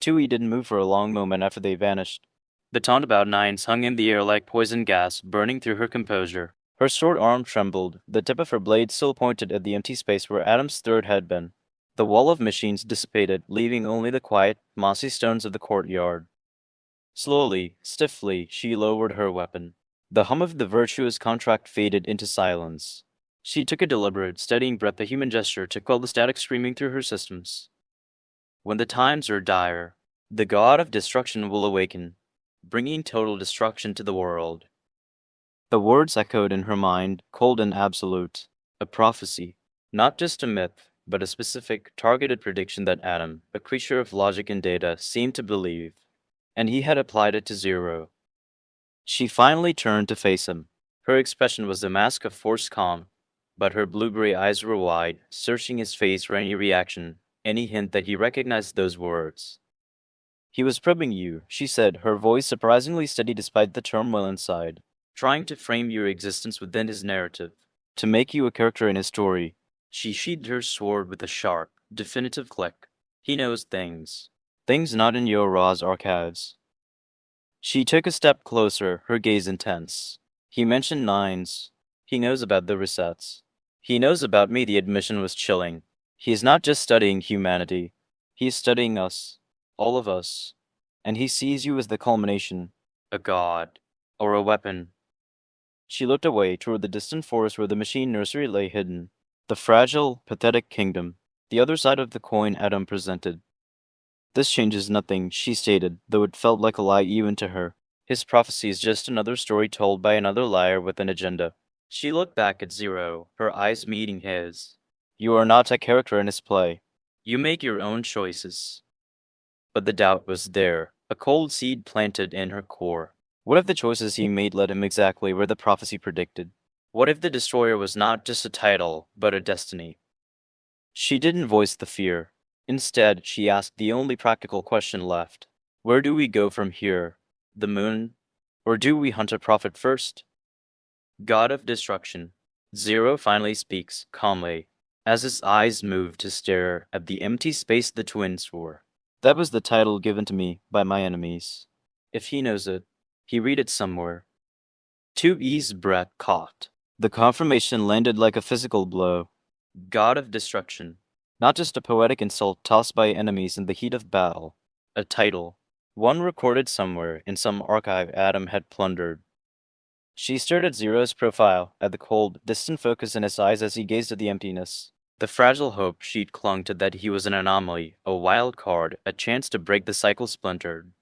2E didn't move for a long moment after they vanished. The taunt about Nines hung in the air like poison gas, burning through her composure. Her short arm trembled, the tip of her blade still pointed at the empty space where Adam's throat had been. The wall of machines dissipated, leaving only the quiet, mossy stones of the courtyard. Slowly, stiffly, she lowered her weapon. The hum of the virtuous contract faded into silence. She took a deliberate, steadying breath, a human gesture, to quell the static screaming through her systems. When the times are dire, the god of destruction will awaken, bringing total destruction to the world. The words echoed in her mind, cold and absolute. A prophecy, not just a myth, but a specific, targeted prediction that Adam, a creature of logic and data, seemed to believe. And he had applied it to Zero. She finally turned to face him. Her expression was a mask of forced calm, but her blue-gray eyes were wide, searching his face for any reaction, any hint that he recognized those words. He was probing you, she said, her voice surprisingly steady despite the turmoil inside, trying to frame your existence within his narrative, to make you a character in his story. She sheathed her sword with a sharp, definitive click. He knows things. Things not in YorHa's archives. She took a step closer, her gaze intense. He mentioned nines. He knows about the resets. He knows about me. The admission was chilling. He is not just studying humanity. He is studying us. All of us. And he sees you as the culmination. A god. Or a weapon. She looked away toward the distant forest where the machine nursery lay hidden. The fragile, pathetic kingdom. The other side of the coin Adam presented. This changes nothing, she stated, though it felt like a lie even to her. His prophecy is just another story told by another liar with an agenda. She looked back at Zero, her eyes meeting his. You are not a character in his play. You make your own choices. But the doubt was there, a cold seed planted in her core. What if the choices he made led him exactly where the prophecy predicted? What if the destroyer was not just a title, but a destiny? She didn't voice the fear. Instead, she asked the only practical question left. Where do we go from here? The moon? Or do we hunt a prophet first? God of Destruction. Zero finally speaks, calmly, as his eyes move to stare at the empty space the twins were. That was the title given to me by my enemies. If he knows it, he read it somewhere. 2E's breath caught. The confirmation landed like a physical blow. God of Destruction. Not just a poetic insult tossed by enemies in the heat of battle. A title. One recorded somewhere in some archive Adam had plundered. She stared at Zero's profile, at the cold, distant focus in his eyes as he gazed at the emptiness. The fragile hope she'd clung to that he was an anomaly, a wild card, a chance to break the cycle splintered.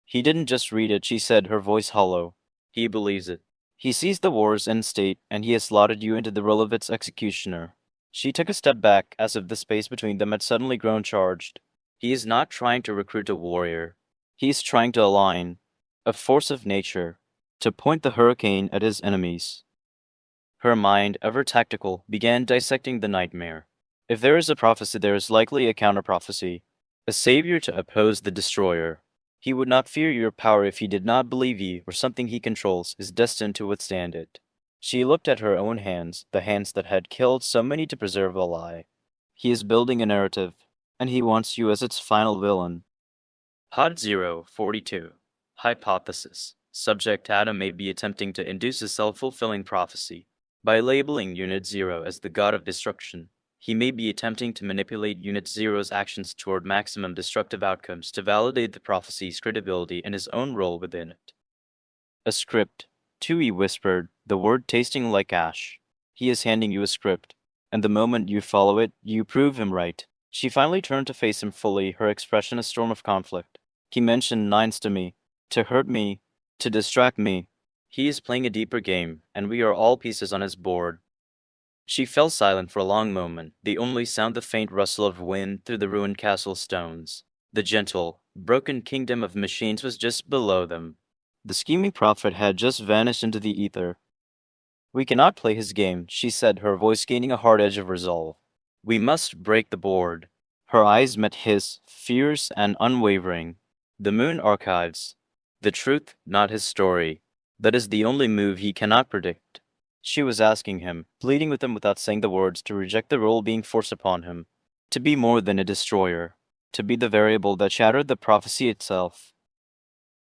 He didn't just read it, she said, her voice hollow. He believes it. He sees the war's end state, and he has slotted you into the role of its executioner. She took a step back, as if the space between them had suddenly grown charged. He is not trying to recruit a warrior. He is trying to align, a force of nature, to point the hurricane at his enemies. Her mind, ever tactical, began dissecting the nightmare. If there is a prophecy, there is likely a counter-prophecy, a savior to oppose the destroyer. He would not fear your power if he did not believe you or something he controls is destined to withstand it. She looked at her own hands, the hands that had killed so many to preserve a lie. He is building a narrative, and he wants you as its final villain. Hot 042. Hypothesis. Subject Adam may be attempting to induce a self-fulfilling prophecy. By labeling Unit 0 as the god of destruction, he may be attempting to manipulate Unit 0's actions toward maximum destructive outcomes to validate the prophecy's credibility and his own role within it. A script. Tui whispered, the word tasting like ash. He is handing you a script, and the moment you follow it, you prove him right. She finally turned to face him fully, her expression a storm of conflict. He mentioned nines to me, to hurt me, to distract me. He is playing a deeper game, and we are all pieces on his board. She fell silent for a long moment, the only sound the faint rustle of wind through the ruined castle stones. The gentle, broken kingdom of machines was just below them. The scheming prophet had just vanished into the ether. We cannot play his game, she said, her voice gaining a hard edge of resolve. We must break the board. Her eyes met his, fierce and unwavering. The moon archives. The truth, not his story. That is the only move he cannot predict. She was asking him, pleading with him without saying the words, to reject the role being forced upon him. To be more than a destroyer. To be the variable that shattered the prophecy itself.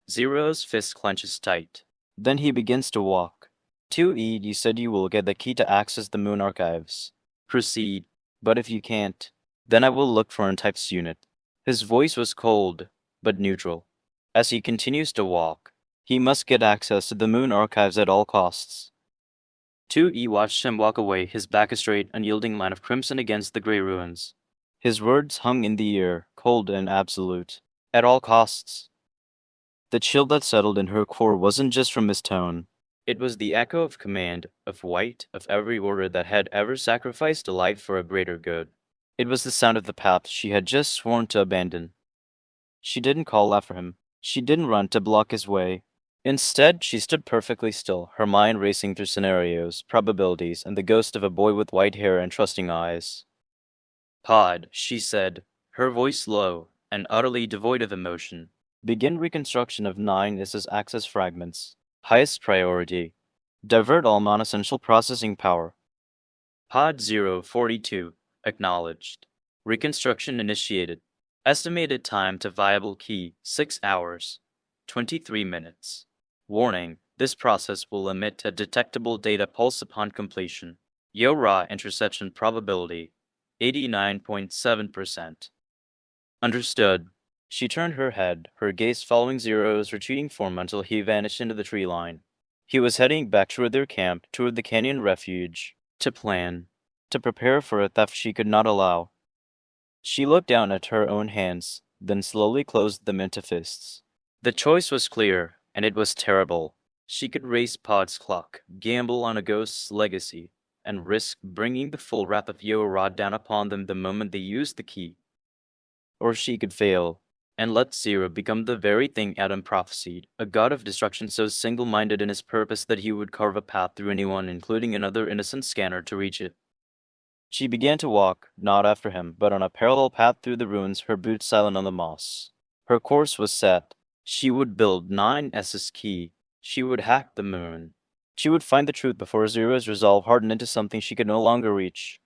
Zero's fist clenches tight. Then he begins to walk. 2E, you said you will get the key to access the moon archives. Proceed. But if you can't, then I will look for an types unit. His voice was cold, but neutral. As he continues to walk, he must get access to the moon archives at all costs. 2E watched him walk away, his back a straight, unyielding line of crimson against the gray ruins. His words hung in the air, cold and absolute. At all costs. The chill that settled in her core wasn't just from his tone. It was the echo of command, of white, of every warrior that had ever sacrificed a life for a greater good. It was the sound of the path she had just sworn to abandon. She didn't call after him. She didn't run to block his way. Instead, she stood perfectly still, her mind racing through scenarios, probabilities, and the ghost of a boy with white hair and trusting eyes. Pod, she said, her voice low and utterly devoid of emotion. Begin reconstruction of 9 SS access fragments. Highest priority. Divert all non-essential processing power. Pod 042. Acknowledged. Reconstruction initiated. Estimated time to viable key 6 hours, 23 minutes. Warning, this process will emit a detectable data pulse upon completion. YorHa interception probability 89.7%. Understood. She turned her head, her gaze following Zero's retreating form until he vanished into the tree line. He was heading back toward their camp, toward the canyon refuge, to plan, to prepare for a theft she could not allow. She looked down at her own hands, then slowly closed them into fists. The choice was clear, and it was terrible. She could race Pod's clock, gamble on a ghost's legacy, and risk bringing the full wrath of YorHa down upon them the moment they used the key. Or she could fail, and let Zero become the very thing Adam prophesied, a god of destruction so single-minded in his purpose that he would carve a path through anyone, including another innocent scanner, to reach it. She began to walk, not after him, but on a parallel path through the ruins, her boots silent on the moss. Her course was set. She would build 9S's key. She would hack the moon. She would find the truth before Zero's resolve hardened into something she could no longer reach.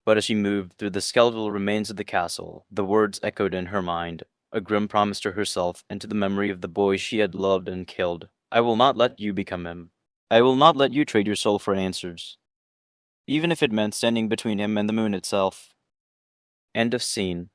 But as she moved through the skeletal remains of the castle, the words echoed in her mind, a grim promise to herself and to the memory of the boy she had loved and killed. I will not let you become him. I will not let you trade your soul for answers, even if it meant standing between him and the moon itself. End of scene.